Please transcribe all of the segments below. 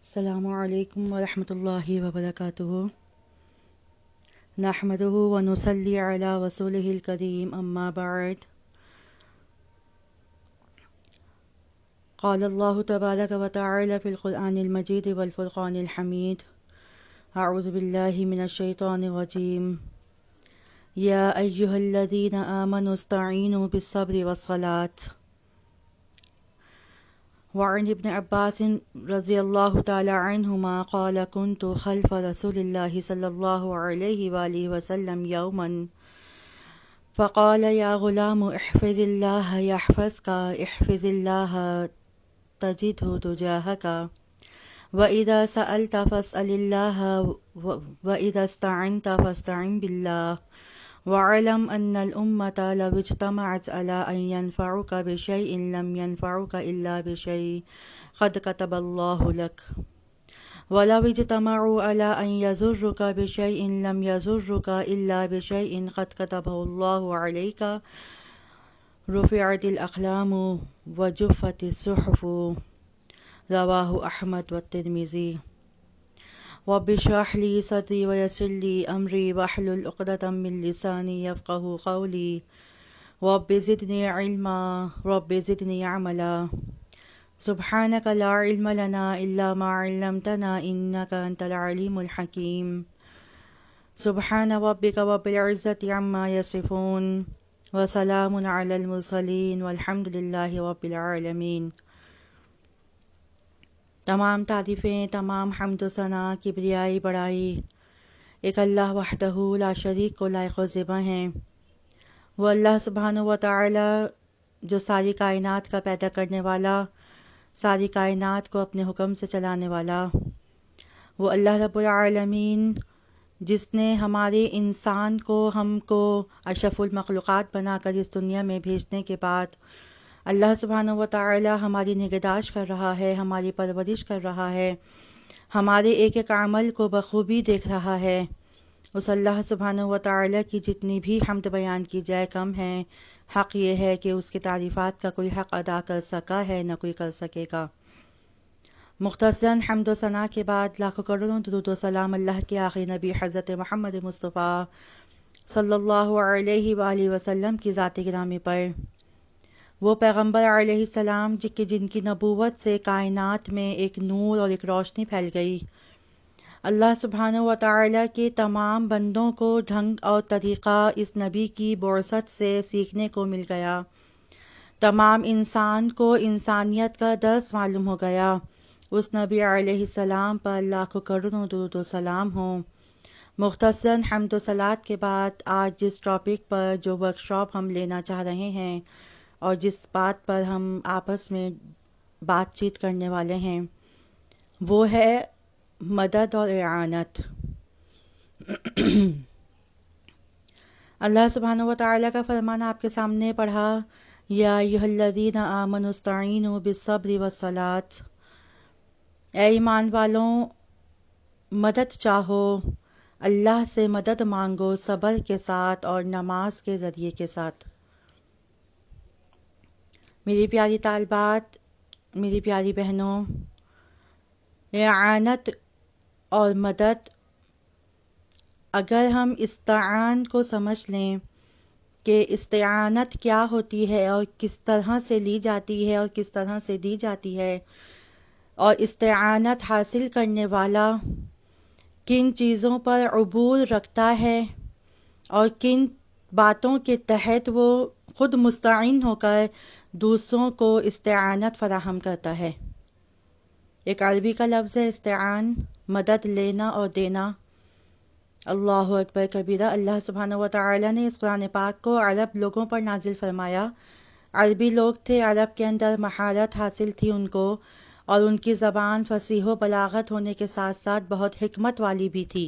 السلام علیکم ورحمۃ اللہ وبرکاتہ نحمده ونصلي على رسوله الكريم اما بعد قال الله تبارك وتعالى في القرآن المجيد والفرقان الحميد اعوذ بالله من الشيطان الرجيم يا أيها الذين آمنوا استعينوا بالصبر والصلاة وعن ابن عباس رضی اللہ تعالی عنہما قال كنت خلف رسول الله صلی اللہ علیہ وآلہ وسلم یوما فقال يا غلام احفظ الله يحفظك احفظ الله تجده تجاهك وإذا سألت فاسأل الله وإذا استعنت فاستعن بالله وَاعْلَمْ أَنَّ الْأُمَّةَ لَوِ اجْتَمَعَتْ عَلَىٰ أَن يَنفَعُوكَ بِشَيْءٍ لَمْ يَنفَعُوكَ إِلَّا بِشَيْءٍ قَدْ كَتَبَ اللَّهُ لَكَ وَلَوِ اجْتَمَعُوا عَلَىٰ أَن يَضُرُّوكَ بِشَيْءٍ لَمْ يَضُرُّوكَ إِلَّا بِشَيْءٍ قَدْ كَتَبَهُ اللَّهُ عَلَيْكَ رُفِعَتِ الْأَقْلَامُ وَجُفَّتِ الصُّحُفُ رواه أحمد والترمذي رب اشرح لي صدري ويسر لي أمري واحلل عقدة من لساني يفقهوا قولي رب زدني علما رب زدني عملا سبحانك لا علم لنا إلا ما علمتنا إنك أنت العليم الحكيم سبحان ربك رب العزة عما يصفون وسلام على المرسلين والحمد لله رب العالمين۔ تمام تعریفیں، تمام حمد و ثنا، کبریائی، بڑائی ایک اللہ وحدہ لا شریک کو لائق و زیبا ہیں۔ وہ اللہ سبحانہ و تعالی جو ساری کائنات کا پیدا کرنے والا، ساری کائنات کو اپنے حکم سے چلانے والا، وہ اللہ رب العالمین جس نے ہمارے انسان کو، ہم کو اشرف المخلوقات بنا کر اس دنیا میں بھیجنے کے بعد اللہ سبحانہ و تعالی ہماری نگہداشت کر رہا ہے، ہماری پرورش کر رہا ہے، ہمارے ایک ایک عمل کو بخوبی دیکھ رہا ہے۔ اس اللہ سبحانہ و تعالی کی جتنی بھی حمد بیان کی جائے کم ہے۔ حق یہ ہے کہ اس کی تعریفات کا کوئی حق ادا کر سکا ہے، نہ کوئی کر سکے گا۔ مختصراً حمد و ثنا کے بعد لاکھوں کروڑوں درود و سلام اللہ کے آخری نبی حضرت محمد مصطفیٰ صلی اللہ علیہ وآلہ وسلم کی ذات گرامی پر، وہ پیغمبر علیہ السلام جن کی نبوت سے کائنات میں ایک نور اور ایک روشنی پھیل گئی۔ اللہ سبحانہ و تعالی کے تمام بندوں کو ڈھنگ اور طریقہ اس نبی کی بعثت سے سیکھنے کو مل گیا۔ تمام انسان کو انسانیت کا درس معلوم ہو گیا۔ اس نبی علیہ السلام پر لاکھوں کروڑوں درود و سلام ہوں۔ مختصراً حمد و صلات کے بعد آج جس ٹاپک پر جو ورکشاپ ہم لینا چاہ رہے ہیں اور جس بات پر ہم آپس میں بات چیت کرنے والے ہیں وہ ہے مدد اور اعانت۔ اللہ سبحانہ و تعالی کا فرمان آپ کے سامنے پڑھا، یا ایھا الذین آمنوا استعینوا بالصبر والصلاۃ، اے ایمان والوں مدد چاہو، اللہ سے مدد مانگو صبر کے ساتھ اور نماز کے ذریعے کے ساتھ۔ میری پیاری طالبات، میری پیاری بہنوں، اعانت اور مدد، اگر ہم استعان کو سمجھ لیں کہ استعانت کیا ہوتی ہے اور کس طرح سے لی جاتی ہے اور کس طرح سے دی جاتی ہے، اور استعانت حاصل کرنے والا کن چیزوں پر عبور رکھتا ہے اور کن باتوں کے تحت وہ خود مستعین ہو کر دوسروں کو استعانت فراہم کرتا ہے۔ ایک عربی کا لفظ ہے استعان، مدد لینا اور دینا۔ اللہ اکبر کبیرہ۔ اللہ سبحانہ و تعالی نے اس قرآن پاک کو عرب لوگوں پر نازل فرمایا۔ عربی لوگ تھے، عرب کے اندر مہارت حاصل تھی ان کو، اور ان کی زبان فصیح و بلاغت ہونے کے ساتھ ساتھ بہت حکمت والی بھی تھی۔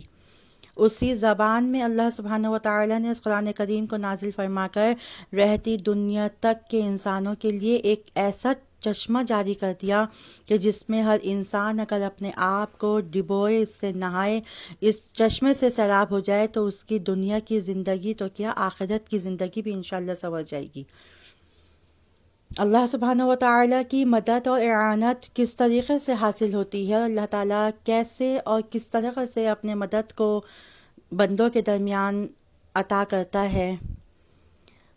اسی زبان میں اللہ سبحانہ و تعالی نے اس قرآن کریم کو نازل فرما کر رہتی دنیا تک کے انسانوں کے لیے ایک ایسا چشمہ جاری کر دیا کہ جس میں ہر انسان اگر اپنے آپ کو ڈبوئے، اس سے نہائے، اس چشمے سے سیراب ہو جائے تو اس کی دنیا کی زندگی تو کیا، آخرت کی زندگی بھی انشاءاللہ سنور جائے گی۔ اللہ سبحانہ و تعالیٰ کی مدد اور اعانت کس طریقے سے حاصل ہوتی ہے، اللہ تعالیٰ کیسے اور کس طریقے سے اپنے مدد کو بندوں کے درمیان عطا کرتا ہے۔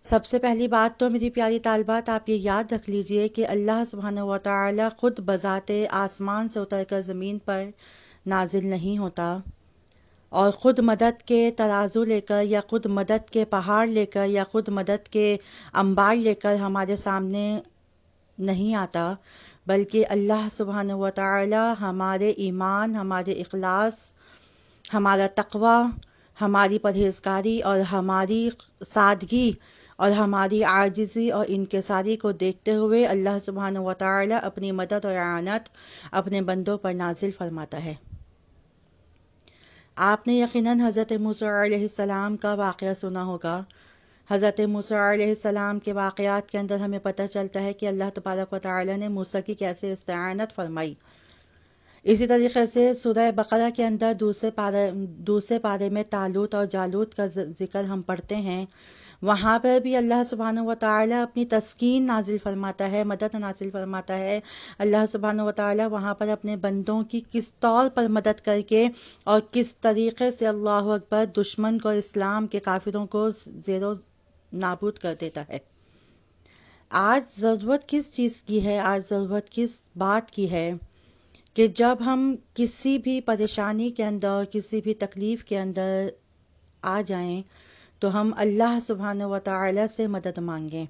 سب سے پہلی بات تو میری پیاری طالبات، آپ یہ یاد رکھ لیجئے کہ اللہ سبحانہ و تعالیٰ خود بذات آسمان سے اتر کر زمین پر نازل نہیں ہوتا، اور خود مدد کے ترازو لے کر یا خود مدد کے پہاڑ لے کر یا خود مدد کے انبار لے کر ہمارے سامنے نہیں آتا، بلکہ اللہ سبحانہ و تعالی ہمارے ایمان، ہمارے اخلاص، ہمارا تقوی، ہماری پرہیزگاری اور ہماری سادگی اور ہماری عاجزی اور انکساری کو دیکھتے ہوئے اللہ سبحانہ و تعالی اپنی مدد اور اعانت اپنے بندوں پر نازل فرماتا ہے۔ آپ نے یقیناً حضرت موسیٰ علیہ السلام کا واقعہ سنا ہوگا۔ حضرت موسیٰ علیہ السلام کے واقعات کے اندر ہمیں پتہ چلتا ہے کہ اللہ تبارک و تعالی نے موسیٰ کی کیسے استعانت فرمائی۔ اسی طریقے سے سورہ بقرہ کے اندر دوسرے پارے میں طالوت اور جالوت کا ذکر ہم پڑھتے ہیں، وہاں پر بھی اللہ سبحانہ و تعالی اپنی تسکین نازل فرماتا ہے، مدد نازل فرماتا ہے۔ اللہ سبحانہ و تعالی وہاں پر اپنے بندوں کی کس طور پر مدد کر کے اور کس طریقے سے اللہ اکبر دشمن کو، اسلام کے کافروں کو زیر و نابود کر دیتا ہے۔ آج ضرورت کس چیز کی ہے؟ آج ضرورت کس بات کی ہے کہ جب ہم کسی بھی پریشانی کے اندر، کسی بھی تکلیف کے اندر آ جائیں تو ہم اللہ سبحانہ و تعالی سے مدد مانگیں۔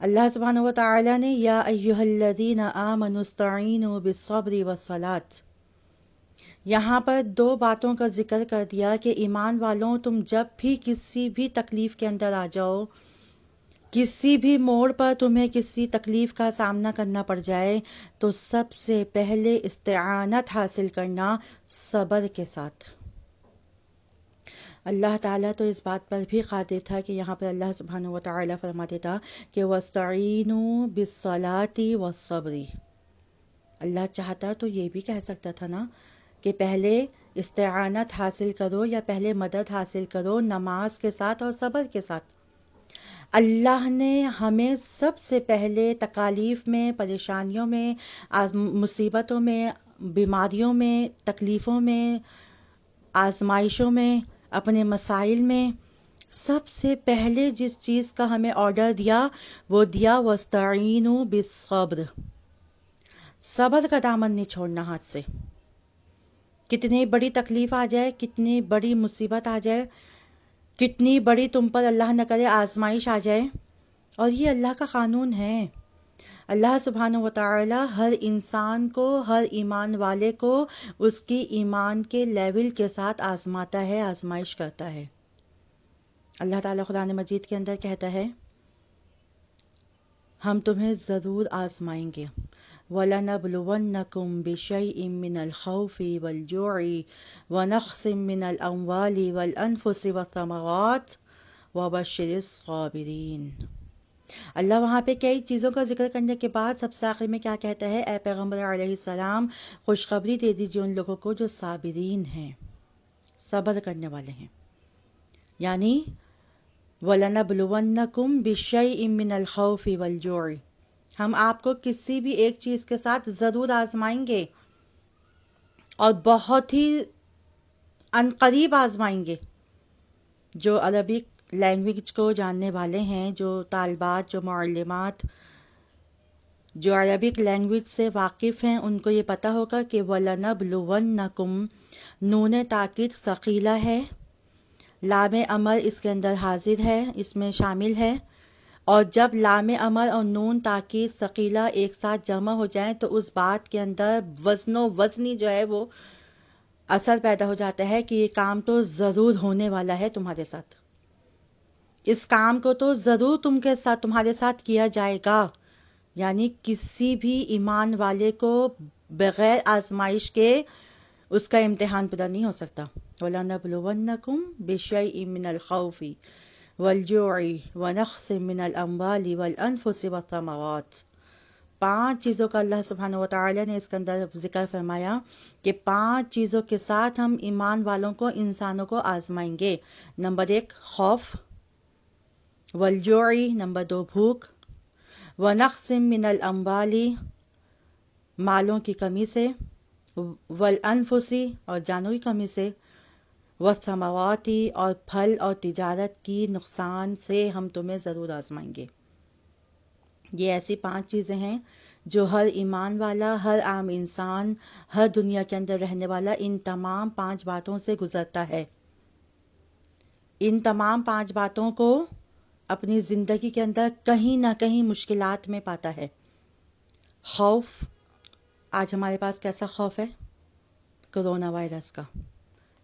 اللہ سبحانہ و تعالی نے یا ایھا الذین آمنوا استعینوا بالصبر والصلاۃ، یہاں پر دو باتوں کا ذکر کر دیا کہ ایمان والوں، تم جب بھی کسی بھی تکلیف کے اندر آ جاؤ، کسی بھی موڑ پر تمہیں کسی تکلیف کا سامنا کرنا پڑ جائے، تو سب سے پہلے استعانت حاصل کرنا صبر کے ساتھ۔ اللہ تعالیٰ تو اس بات پر بھی قادر تھا کہ یہاں پر اللہ سبحانہ و تعالیٰ فرما دیتا کہ وَاسْتَعِینُوا بِالصَّلَاةِ وَالصَّبْرِ۔ اللہ چاہتا تو یہ بھی کہہ سکتا تھا نا کہ پہلے استعانت حاصل کرو یا پہلے مدد حاصل کرو نماز کے ساتھ اور صبر کے ساتھ۔ اللہ نے ہمیں سب سے پہلے تکالیف میں، پریشانیوں میں، مصیبتوں میں، بیماریوں میں، تکلیفوں میں، آزمائشوں میں، اپنے مسائل میں سب سے پہلے جس چیز کا ہمیں آرڈر دیا وہ دیا وَاسْتَعِینُوا بِالصَّبْرِ، صبر کا دامن نہیں چھوڑنا ہاتھ سے۔ کتنی بڑی تکلیف آ جائے، کتنی بڑی مصیبت آ جائے، کتنی بڑی تم پر اللہ نہ کرے آزمائش آ جائے، اور یہ اللہ کا قانون ہے۔ اللہ سبحانہ و تعالی ہر انسان کو، ہر ایمان والے کو اس کی ایمان کے لیول کے ساتھ آزماتا ہے، آزمائش کرتا ہے۔ اللہ تعالیٰ قرآن مجید کے اندر کہتا ہے ہم تمہیں ضرور آزمائیں گے، وَلَنَبْلُوَنَّكُمْ بِشَيْءٍ مِّنَ الْخَوْفِ وَالْجُوعِ وَنَقْصٍ مِّنَ الْأَمْوَالِ وَالْأَنفُسِ وَالثَّمَرَاتِ وَبَشِّرِ الصَّابِرِينَ۔ اللہ وہاں پہ کئی چیزوں کا ذکر کرنے کے بعد سب سے آخر میں کیا کہتا ہے؟ اے پیغمبر علیہ السلام، خوشخبری دے دیجیے ان لوگوں کو جو صابرین ہیں، صبر کرنے والے ہیں۔ یعنی وَلَنَبْلُوَنَّكُمْ بِشَيْءٍ مِّنَ الْخَوْفِ وَالْجُوعِ، ہم آپ کو کسی بھی ایک چیز کے ساتھ ضرور آزمائیں گے، اور بہت ہی عنقریب آزمائیں گے۔ جو عربک لینگویج کو جاننے والے ہیں، جو طالبات، جو معلمات، جو عربک لینگویج سے واقف ہیں، ان کو یہ پتہ ہوگا کہ وَلَنَبْلُوَنَّكُمْ، نون تاکید ثقیلہ ہے، لام امر اس کے اندر حاضر ہے، اس میں شامل ہے، اور جب لام امر اور نون تاکید ثقیلہ ایک ساتھ جمع ہو جائیں تو اس بات کے اندر وزن و وزنی جو ہے وہ اثر پیدا ہو جاتا ہے کہ یہ کام تو ضرور ہونے والا ہے تمہارے ساتھ، اس کام کو تو ضرور تمہارے ساتھ کیا جائے گا۔ یعنی کسی بھی ایمان والے کو بغیر آزمائش کے اس کا امتحان پورا نہیں ہو سکتا۔ وَلَنَبْلُوَنَّكُمْ بِشَيْءٍ مِّنَ الْخَوْفِ وَالْجُوعِ وَنَقْصٍ مِّنَ الْأَمْوَالِ وَالْأَنفُسِ وَالثَّمَرَاتِ، 5 چیزوں کا اللہ سبحانہ و تعالی نے اس کے اندر ذکر فرمایا کہ 5 چیزوں کے ساتھ ہم ایمان والوں کو، انسانوں کو آزمائیں گے۔ نمبر 1 خوف، والجوع نمبر 2 بھوک، ونقص من الاموال مالوں کی کمی سے، والانفس اور جانوں کی کمی سے، والثمرات اور پھل اور تجارت کی نقصان سے ہم تمہیں ضرور آزمائیں گے۔ یہ ایسی 5 چیزیں ہیں جو ہر ایمان والا، ہر عام انسان، ہر دنیا کے اندر رہنے والا ان تمام 5 باتوں سے گزرتا ہے۔ ان تمام 5 باتوں کو اپنی زندگی کے اندر کہیں نہ کہیں مشکلات میں پاتا ہے۔ خوف، آج ہمارے پاس کیسا خوف ہے؟ کرونا وائرس کا۔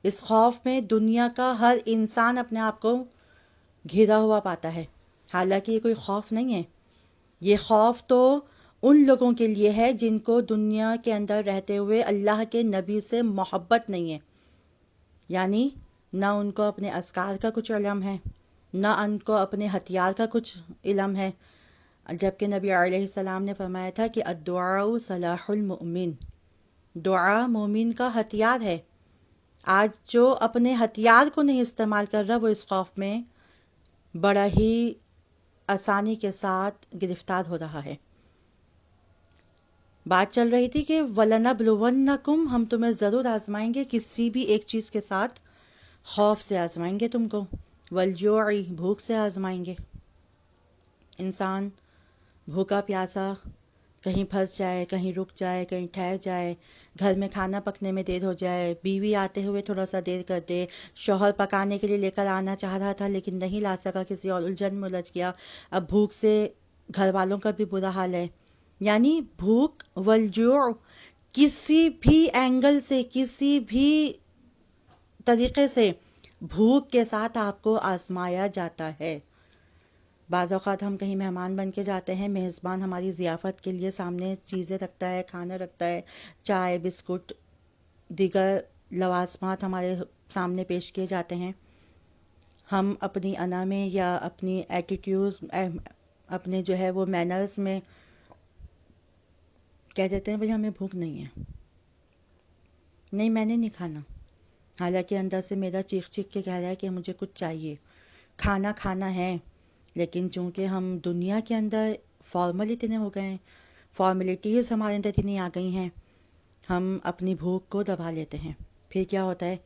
اس خوف میں دنیا کا ہر انسان اپنے آپ کو گھرا ہوا پاتا ہے، حالانکہ یہ کوئی خوف نہیں ہے۔ یہ خوف تو ان لوگوں کے لیے ہے جن کو دنیا کے اندر رہتے ہوئے اللہ کے نبی سے محبت نہیں ہے، یعنی نہ ان کو اپنے اذکار کا کچھ علم ہے، نہ ان کو اپنے ہتھیار کا کچھ علم ہے، جبکہ نبی علیہ السلام نے فرمایا تھا کہ الدعاء سلاح المؤمن، دعا مومن کا ہتھیار ہے۔ آج جو اپنے ہتھیار کو نہیں استعمال کر رہا وہ اس خوف میں بڑا ہی آسانی کے ساتھ گرفتار ہو رہا ہے۔ بات چل رہی تھی کہ وَلَنَبْلُوَنَّكُمْ، ہم تمہیں ضرور آزمائیں گے کسی بھی ایک چیز کے ساتھ۔ خوف سے آزمائیں گے تم کو، وَالْجُوعِ، بھوک سے آزمائیں گے۔ انسان بھوکا پیاسا کہیں پھنس جائے، کہیں رک جائے، کہیں ٹھہر جائے، گھر میں کھانا پکنے میں دیر ہو جائے، بیوی آتے ہوئے تھوڑا سا دیر کر دے، شوہر پکانے کے لیے لے کر آنا چاہ رہا تھا لیکن نہیں لا سکا، کسی اور الجھن میں الجھ گیا، اب بھوک سے گھر والوں کا بھی برا حال ہے۔ یعنی بھوک والجوع کسی بھی اینگل سے، کسی بھی طریقے سے بھوک کے ساتھ آپ کو آزمایا جاتا ہے۔ بعض اوقات ہم کہیں مہمان بن کے جاتے ہیں، میزبان ہماری ضیافت کے لیے سامنے چیزیں رکھتا ہے، کھانا رکھتا ہے، چائے، بسکٹ، دیگر لوازمات ہمارے سامنے پیش کیے جاتے ہیں۔ ہم اپنی انا میں یا اپنی ایٹیٹیوڈ، اپنے جو ہے وہ مینرز میں کہہ دیتے ہیں بھئی ہمیں بھوک نہیں ہے، نہیں میں نے نہیں کھانا، حالانکہ اندر سے میرا چیخ چیخ کے کہہ رہا ہے کہ مجھے کچھ چاہیے، کھانا کھانا ہے، لیکن چونکہ ہم دنیا کے اندر فارمل اتنے ہو گئے ہیں، فارمیلٹیز ہمارے اندر اتنی آ گئی ہیں، ہم اپنی بھوک کو دبا لیتے ہیں۔ پھر کیا ہوتا ہے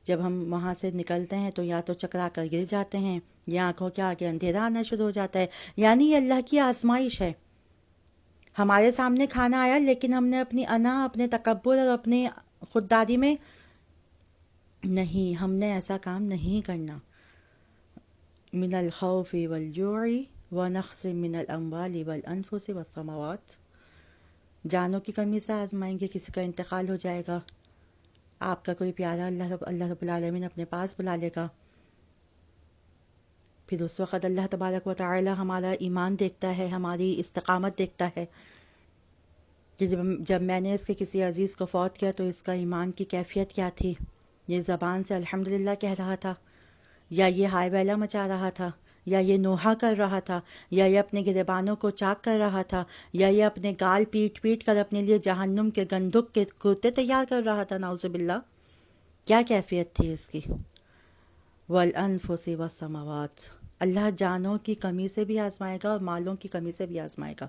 جب ہم وہاں سے نکلتے ہیں تو یا تو چکرا کر گر جاتے ہیں یا آنکھوں کے آگے اندھیرا آنا شروع ہو جاتا ہے۔ یعنی یہ اللہ کی آزمائش ہے، ہمارے سامنے کھانا آیا لیکن ہم نے اپنی انا، اپنے تکبر اور اپنی خودداری میں نہیں، ہم نے ایسا کام نہیں کرنا۔ من الخوف والجوع ونقص من الاموال والانفس والثمرات، جانوں کی کمی سے آزمائیں گے، کسی کا انتقال ہو جائے گا، آپ کا کوئی پیارا اللہ رب العالمین اپنے پاس بلا لے گا، پھر اس وقت اللہ تبارک و تعالی ہمارا ایمان دیکھتا ہے، ہماری استقامت دیکھتا ہے کہ جب میں نے اس کے کسی عزیز کو فوت کیا تو اس کا ایمان کی کیفیت کیا تھی، یہ زبان سے الحمدللہ کہہ رہا تھا، یا یہ ہائے ویلا مچا رہا تھا، یا یہ نوحہ کر رہا تھا، یا یہ اپنے گریبانوں کو چاک کر رہا تھا، یا یہ اپنے گال پیٹ پیٹ کر اپنے لیے جہنم کے گندھک کے کرتے تیار کر رہا تھا، نعوذ باللہ۔ کیا کیفیت تھی اس کی؟ والانفس والثمرات، اللہ جانوں کی کمی سے بھی آزمائے گا اور مالوں کی کمی سے بھی آزمائے گا،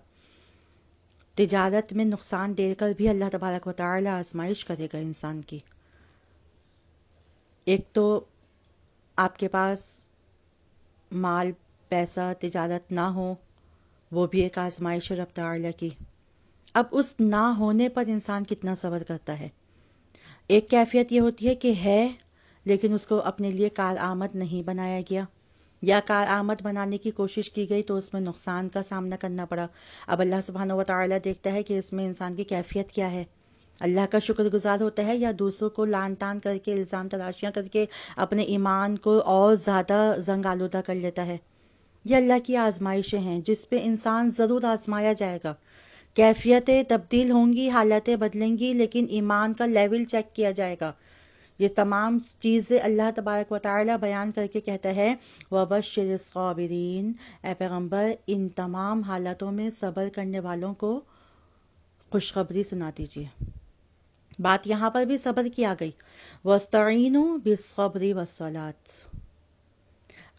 تجارت میں نقصان دے کر بھی اللہ تبارک و تعالی آزمائش کرے گا انسان کی۔ ایک تو آپ کے پاس مال، پیسہ، تجارت نہ ہو، وہ بھی ایک آزمائش ہے رب تعالی کی۔ اب اس نہ ہونے پر انسان کتنا صبر کرتا ہے۔ ایک کیفیت یہ ہوتی ہے کہ ہے لیکن اس کو اپنے لیے کارآمد نہیں بنایا گیا، یا کارآمد بنانے کی کوشش کی گئی تو اس میں نقصان کا سامنا کرنا پڑا۔ اب اللہ سبحانہ و تعالی دیکھتا ہے کہ اس میں انسان کی کیفیت کیا ہے، اللہ کا شکر گزار ہوتا ہے یا دوسروں کو لان تان کر کے، الزام تراشیاں کر کے اپنے ایمان کو اور زیادہ زنگ آلودہ کر لیتا ہے۔ یہ اللہ کی آزمائشیں ہیں جس پہ انسان ضرور آزمایا جائے گا، کیفیتیں تبدیل ہوں گی، حالتیں بدلیں گی، لیکن ایمان کا لیول چیک کیا جائے گا۔ یہ تمام چیزیں اللہ تبارک و تعالی بیان کر کے کہتا ہے وَبَشِّرِ الصَّابِرِينَ، اے پیغمبر ان تمام حالتوں میں صبر کرنے والوں کو خوشخبری سنا دیجیے۔ بات یہاں پر بھی صبر کی آ گئی، وَاسْتَعِینُوا بِالصَّبْرِ وَالصَّلَاةِ،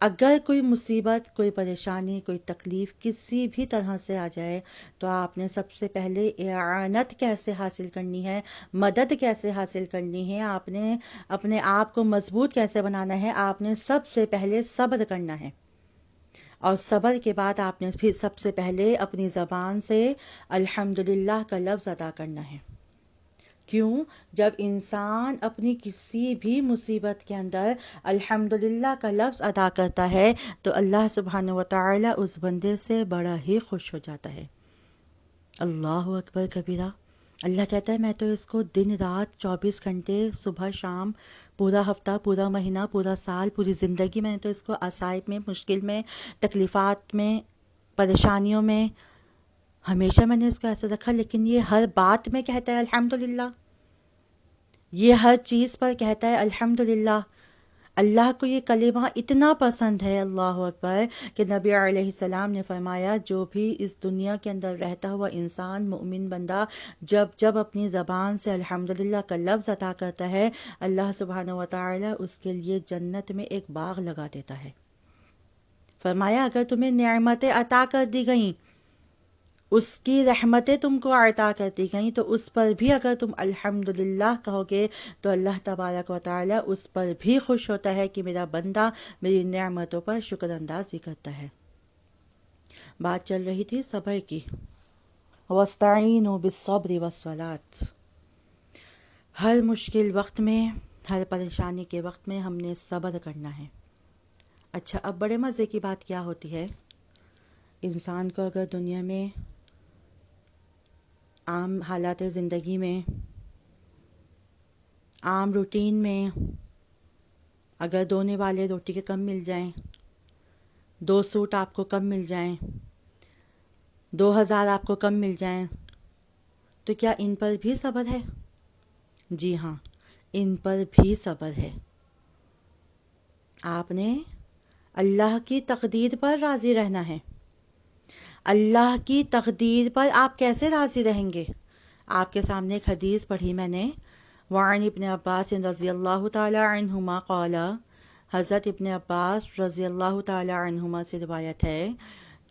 اگر کوئی مصیبت، کوئی پریشانی، کوئی تکلیف کسی بھی طرح سے آ جائے تو آپ نے سب سے پہلے اعانت کیسے حاصل کرنی ہے، مدد کیسے حاصل کرنی ہے، آپ نے اپنے آپ کو مضبوط کیسے بنانا ہے، آپ نے سب سے پہلے صبر کرنا ہے، اور صبر کے بعد آپ نے پھر سب سے پہلے اپنی زبان سے الحمدللہ کا لفظ ادا کرنا ہے۔ کیوں؟ جب انسان اپنی کسی بھی مصیبت کے اندر الحمدللہ کا لفظ ادا کرتا ہے تو اللہ سبحانہ و تعالی اس بندے سے بڑا ہی خوش ہو جاتا ہے۔ اللہ اکبر کبیرہ۔ اللہ کہتا ہے میں تو اس کو دن رات 24 گھنٹے، صبح شام، پورا ہفتہ، پورا مہینہ، پورا سال، پوری زندگی میں تو اس کو عصائب میں، مشکل میں، تکلیفات میں، پریشانیوں میں، ہمیشہ میں نے اس کو ایسے رکھا، لیکن یہ ہر بات میں کہتا ہے الحمدللہ، یہ ہر چیز پر کہتا ہے الحمدللہ۔ اللہ کو یہ کلمہ اتنا پسند ہے، اللہ اکبر، کہ نبی علیہ السلام نے فرمایا جو بھی اس دنیا کے اندر رہتا ہوا انسان، مومن بندہ، جب اپنی زبان سے الحمدللہ کا لفظ ادا کرتا ہے، اللہ سبحانہ و تعالی اس کے لیے جنت میں ایک باغ لگا دیتا ہے۔ فرمایا اگر تمہیں نعمتیں عطا کر دی گئیں، اس کی رحمتیں تم کو عطا کر دی گئیں، تو اس پر بھی اگر تم الحمدللہ کہو گے تو اللہ تبارک و تعالی اس پر بھی خوش ہوتا ہے کہ میرا بندہ میری نعمتوں پر شکر اندازی کرتا ہے۔ بات چل رہی تھی صبر کی۔ وَاسْتَعِینُوا بِالصَّبْرِ وَالصَّلَاةِ۔ ہر مشکل وقت میں، ہر پریشانی کے وقت میں ہم نے صبر کرنا ہے۔ اچھا، اب بڑے مزے کی بات کیا ہوتی ہے، انسان کو اگر دنیا میں عام حالات زندگی میں، عام روٹین میں، اگر دونے والے روٹی کے کم مل جائیں، 2 سوٹ آپ کو کم مل جائیں، 2000 آپ کو کم مل جائیں، تو کیا ان پر بھی صبر ہے؟ جی ہاں، ان پر بھی صبر ہے۔ آپ نے اللہ کی تقدیر پر راضی رہنا ہے۔ اللہ کی تقدیر پر آپ کیسے راضی رہیں گے؟ آپ کے سامنے ایک حدیث پڑھی میں نے، وعن ابن عباس رضی اللہ تعالی عنہما قال، حضرت ابن عباس رضی اللہ تعالی عنہما سے روایت ہے،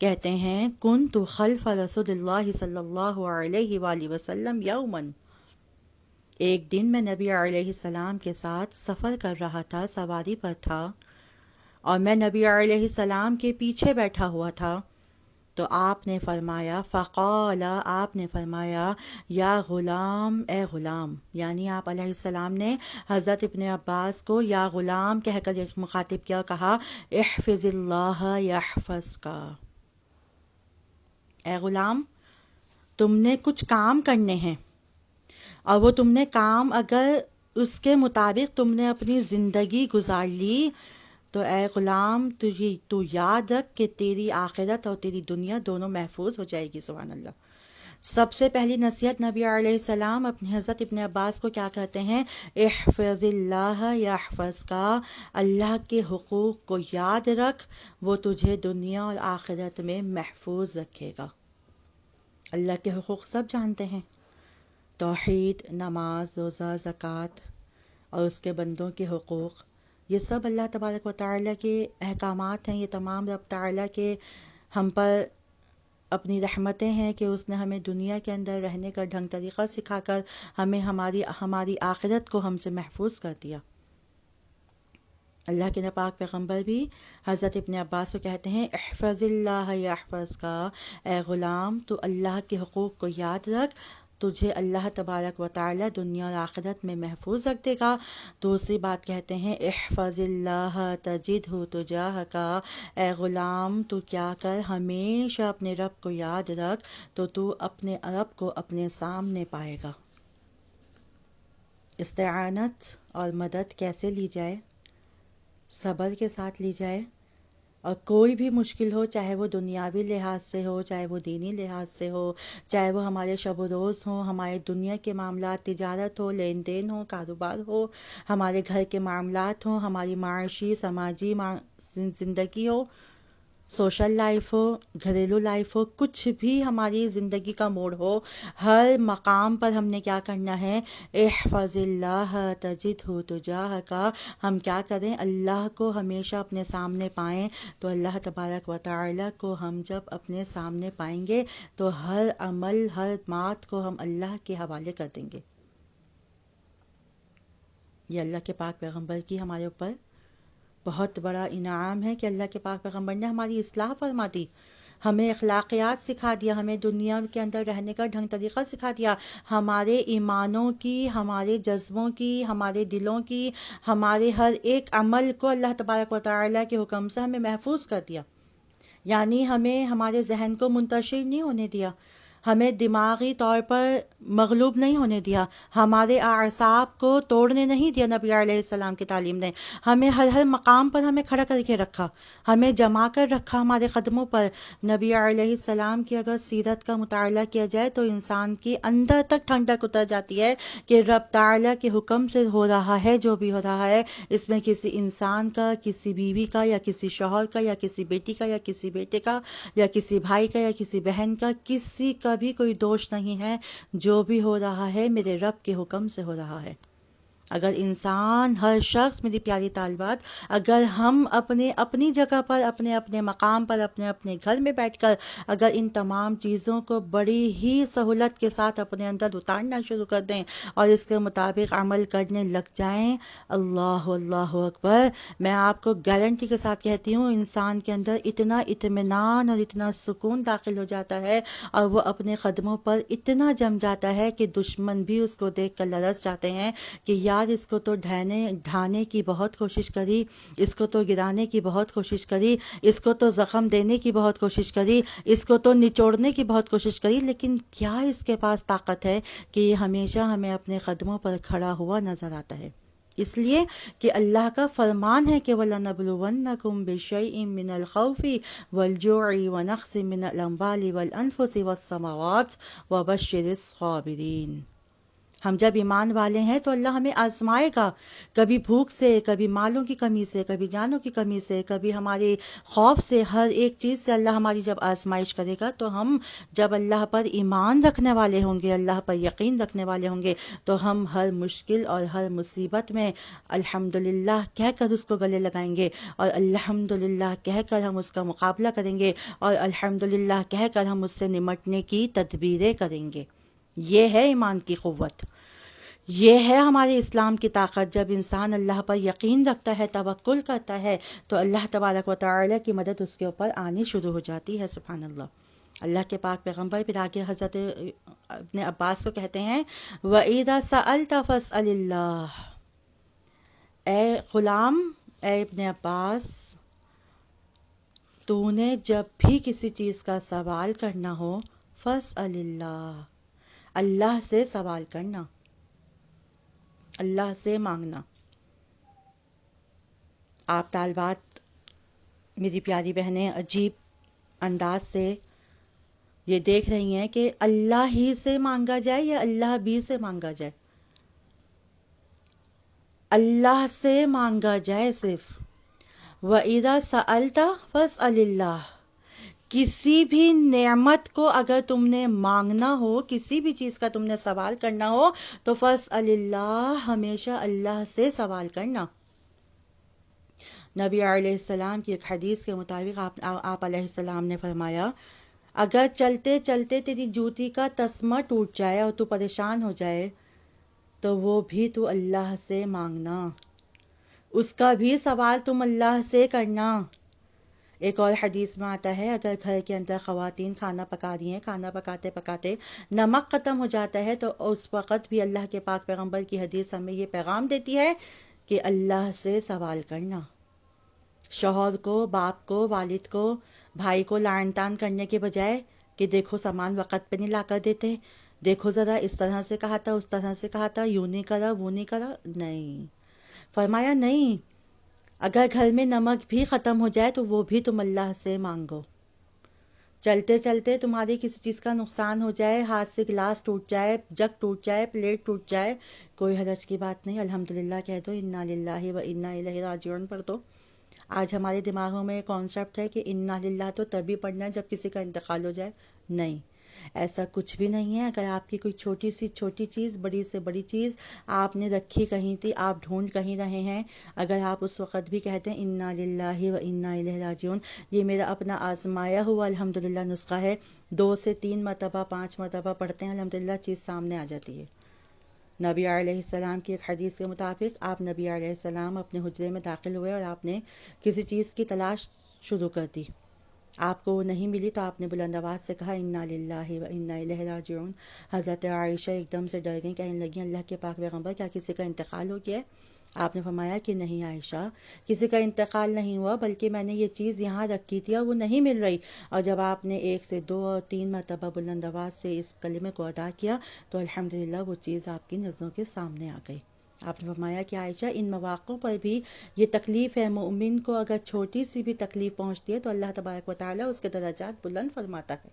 کہتے ہیں کنت خلف رسول اللہ صلی اللہ علیہ وآلہ وسلم یوما، ایک دن میں نبی علیہ السلام کے ساتھ سفر کر رہا تھا، سواری پر تھا، اور میں نبی علیہ السلام کے پیچھے بیٹھا ہوا تھا، تو آپ نے فرمایا، فقال، آپ نے فرمایا، یا غلام، اے غلام، یعنی آپ علیہ السلام نے حضرت ابن عباس کو یا غلام کہہ کر مخاطب کیا، کہا احفظ اللہ یحفظک، اے غلام تم نے کچھ کام کرنے ہیں، اور وہ تم نے کام اگر اس کے مطابق تم نے اپنی زندگی گزار لی تو اے غلام تو یاد رکھ کہ تیری آخرت اور تیری دنیا دونوں محفوظ ہو جائے گی۔ سبحان اللہ۔ سب سے پہلی نصیحت نبی علیہ السلام اپنے حضرت ابن عباس کو کیا کہتے ہیں؟ احفظ اللہ یحفظک، اللہ کے حقوق کو یاد رکھ، وہ تجھے دنیا اور آخرت میں محفوظ رکھے گا۔ اللہ کے حقوق سب جانتے ہیں، توحید، نماز، روزہ، زکوٰۃ، اور اس کے بندوں کے حقوق، یہ سب اللہ تبارک و تعالیٰ کے احکامات ہیں، یہ تمام رب تعالیٰ کے ہم پر اپنی رحمتیں ہیں کہ اس نے ہمیں دنیا کے اندر رہنے کا ڈھنگ طریقہ سکھا کر ہمیں ہماری آخرت کو ہم سے محفوظ کر دیا۔ اللہ کے نپاک پیغمبر بھی حضرت ابن عباس کو کہتے ہیں احفظ اللہ یحفظک، اے غلام تو اللہ کے حقوق کو یاد رکھ، تجھے اللہ تبارک و تعالی دنیا اور آخرت میں محفوظ رکھ دے گا۔ دوسری بات کہتے ہیں احفظ اللہ تجدہ تجاہک، اے غلام تو کیا کر، ہمیشہ اپنے رب کو یاد رکھ تو اپنے رب کو اپنے سامنے پائے گا۔ استعانت اور مدد کیسے لی جائے؟ صبر کے ساتھ لی جائے، اور کوئی بھی مشکل ہو، چاہے وہ دنیاوی لحاظ سے ہو، چاہے وہ دینی لحاظ سے ہو، چاہے وہ ہمارے شب و روز ہوں، ہمارے دنیا کے معاملات، تجارت ہو، لین دین ہو، کاروبار ہو، ہمارے گھر کے معاملات ہوں، ہماری معاشی سماجی زندگی ہو، سوشل لائف ہو، گھریلو لائف ہو، کچھ بھی ہماری زندگی کا موڑ ہو، ہر مقام پر ہم نے کیا کرنا ہے؟ احفظ اللہ تجدہ تجاہک. ہم کیا کریں؟ اللہ کو ہمیشہ اپنے سامنے پائیں. تو اللہ تبارک و تعالی کو ہم جب اپنے سامنے پائیں گے تو ہر عمل، ہر بات کو ہم اللہ کے حوالے کر دیں گے. یہ اللہ کے پاک پیغمبر کی ہمارے اوپر بہت بڑا انعام ہے کہ اللہ کے پاک پیغمبر نے ہماری اصلاح فرما دی، ہمیں اخلاقیات سکھا دیا، ہمیں دنیا کے اندر رہنے کا ڈھنگ طریقہ سکھا دیا، ہمارے ایمانوں کی، ہمارے جذبوں کی، ہمارے دلوں کی، ہمارے ہر ایک عمل کو اللہ تبارک و تعالیٰ کے حکم سے ہمیں محفوظ کر دیا. یعنی ہمیں ہمارے ذہن کو منتشر نہیں ہونے دیا، ہمیں دماغی طور پر مغلوب نہیں ہونے دیا، ہمارے اعصاب کو توڑنے نہیں دیا. نبی علیہ السلام کی تعلیم نے ہمیں ہر ہر مقام پر ہمیں کھڑا کر کے رکھا، ہمیں جما کر رکھا ہمارے قدموں پر. نبی علیہ السلام کی اگر سیرت کا مطالعہ کیا جائے تو انسان کی اندر تک ٹھنڈک اتر جاتی ہے کہ رب تعالیٰ کے حکم سے ہو رہا ہے جو بھی ہو رہا ہے، اس میں کسی انسان کا، کسی بیوی کا، یا کسی شوہر کا، یا کسی بیٹی کا، یا کسی بیٹے کا، یا کسی بھائی کا، یا کسی بہن کا، کسی کا بھی کوئی دوش نہیں ہے. جو بھی ہو رہا ہے میرے رب کے حکم سے ہو رہا ہے. اگر انسان، ہر شخص، میری پیاری طالبات، اگر ہم اپنی جگہ پر، اپنے مقام پر، اپنے گھر میں بیٹھ کر اگر ان تمام چیزوں کو بڑی ہی سہولت کے ساتھ اپنے اندر اتارنا شروع کر دیں اور اس کے مطابق عمل کرنے لگ جائیں، اللہ اللہ اکبر، میں آپ کو گارنٹی کے ساتھ کہتی ہوں انسان کے اندر اتنا اطمینان اور اتنا سکون داخل ہو جاتا ہے اور وہ اپنے قدموں پر اتنا جم جاتا ہے کہ دشمن بھی اس کو دیکھ کر لرز جاتے ہیں کہ یار اس کو تو ڈھانے کی بہت کوشش کری، اس کو تو گرانے کی بہت کوشش کری، اس کو تو زخم دینے کی بہت کوشش کری، اس کو تو نچوڑنے کی بہت کوشش کری، لیکن کیا اس کے پاس طاقت ہے کہ یہ ہمیشہ ہمیں اپنے قدموں پر کھڑا ہوا نظر آتا ہے. اس لیے کہ اللہ کا فرمان ہے کہ وَلَنَبْلُوَنَّكُمْ بِشَيْءٍ مِّنَ الْخَوْفِ وَالْجُوعِ وَنَقْصٍ مِّنَ الْأَمْوَالِ وَالْأَنفُسِ وَالثَّمَرَاتِ وَبَشِّرِ الصَّابِرِينَ. ہم جب ایمان والے ہیں تو اللہ ہمیں آزمائے گا، کبھی بھوک سے، کبھی مالوں کی کمی سے، کبھی جانوں کی کمی سے، کبھی ہمارے خوف سے، ہر ایک چیز سے اللہ ہماری جب آزمائش کرے گا تو ہم جب اللہ پر ایمان رکھنے والے ہوں گے، اللہ پر یقین رکھنے والے ہوں گے تو ہم ہر مشکل اور ہر مصیبت میں الحمدللہ کہہ کر اس کو گلے لگائیں گے، اور الحمدللہ کہہ کر ہم اس کا مقابلہ کریں گے، اور الحمدللہ کہہ کر ہم اس سے نمٹنے کی تدبیریں کریں گے. یہ ہے ایمان کی قوت، یہ ہے ہمارے اسلام کی طاقت. جب انسان اللہ پر یقین رکھتا ہے، توکل کرتا ہے، تو اللہ تبارک و تعالی کی مدد اس کے اوپر آنی شروع ہو جاتی ہے. سبحان اللہ. اللہ کے پاک پیغمبر پھر آگے حضرت ابن عباس کو کہتے ہیں وَإِذَا سَأَلْتَ فَاسْأَلِ اللَّهَ. اے غلام، اے ابن عباس، تو نے جب بھی کسی چیز کا سوال کرنا ہو، فَاسْأَلِ اللَّهَ، اللہ سے سوال کرنا، اللہ سے مانگنا. آپ طالبات، میری پیاری بہنیں، عجیب انداز سے یہ دیکھ رہی ہیں کہ اللہ ہی سے مانگا جائے یا اللہ بھی سے مانگا جائے. اللہ سے مانگا جائے صرف. وَإِذَا سَأَلْتَ فَاسْأَلِ اللَّهَ. کسی بھی نعمت کو اگر تم نے مانگنا ہو، کسی بھی چیز کا تم نے سوال کرنا ہو تو فَاسْأَلِ اللَّهَ، ہمیشہ اللہ سے سوال کرنا. نبی علیہ السلام کی ایک حدیث کے مطابق آپ علیہ السلام نے فرمایا اگر چلتے چلتے تیری جوتی کا تسمہ ٹوٹ جائے اور تو پریشان ہو جائے تو وہ بھی تو اللہ سے مانگنا، اس کا بھی سوال تم اللہ سے کرنا. ایک اور حدیث میں آتا ہے اگر گھر کے اندر خواتین کھانا پکا رہی ہیں، کھانا پکاتے پکاتے نمک ختم ہو جاتا ہے تو اس وقت بھی اللہ کے پاک پیغمبر کی حدیث ہمیں یہ پیغام دیتی ہے کہ اللہ سے سوال کرنا. شوہر کو، باپ کو، والد کو، بھائی کو لعن طعن کرنے کے بجائے کہ دیکھو سامان وقت پہ نہیں لا کر دیتے، دیکھو ذرا اس طرح سے کہا تھا، اس طرح سے کہا تھا، یوں نہیں کرا، وہ نہیں کرا. نہیں، فرمایا نہیں، اگر گھر میں نمک بھی ختم ہو جائے تو وہ بھی تم اللہ سے مانگو. چلتے چلتے تمہاری کسی چیز کا نقصان ہو جائے، ہاتھ سے گلاس ٹوٹ جائے، جگ ٹوٹ جائے، پلیٹ ٹوٹ جائے، کوئی حرج کی بات نہیں، الحمدللہ کہہ دو، انا للہ و انا الیہ راجعون پڑھ دو. آج ہمارے دماغوں میں کانسیپٹ ہے کہ انا للہ تو تبھی پڑھنا ہے جب کسی کا انتقال ہو جائے. نہیں، ایسا کچھ بھی نہیں ہے. اگر آپ کی کوئی چھوٹی سی چھوٹی چیز، بڑی سے بڑی چیز آپ نے رکھی کہیں تھی، آپ ڈھونڈ کہیں رہے ہیں، اگر آپ اس وقت بھی کہتے ہیں انا للہ و انا الیہ راجعون، یہ میرا اپنا آزمایا ہوا الحمدللہ نسخہ ہے، 2 سے 3 مرتبہ 5 مرتبہ پڑھتے ہیں الحمدللہ چیز سامنے آ جاتی ہے. نبی علیہ السلام کی ایک حدیث کے مطابق آپ نبی علیہ السلام اپنے حجرے میں داخل ہوئے اور آپ نے کسی چیز کی تلاش شروع کر دی. آپ کو وہ نہیں ملی تو آپ نے بلند آواز سے کہا انا للہ و انا الیہ راجعون. حضرت عائشہ ایک دم سے ڈر گئیں، کہنے لگیں اللہ کے پاک پیغمبر کیا کسی کا انتقال ہو گیا ہے؟ آپ نے فرمایا کہ نہیں عائشہ، کسی کا انتقال نہیں ہوا، بلکہ میں نے یہ چیز یہاں رکھی تھی اور وہ نہیں مل رہی. اور جب آپ نے 1 سے 2 اور 3 مرتبہ بلند آواز سے اس کلمے کو ادا کیا تو الحمدللہ وہ چیز آپ کی نظروں کے سامنے آ گئی. آپ نے فرمایا کہ عائشہ ان مواقع پر بھی یہ تکلیف ہے، مومن کو اگر چھوٹی سی بھی تکلیف پہنچتی ہے تو اللہ تبارک و تعالیٰ اس کے درجات بلند فرماتا ہے.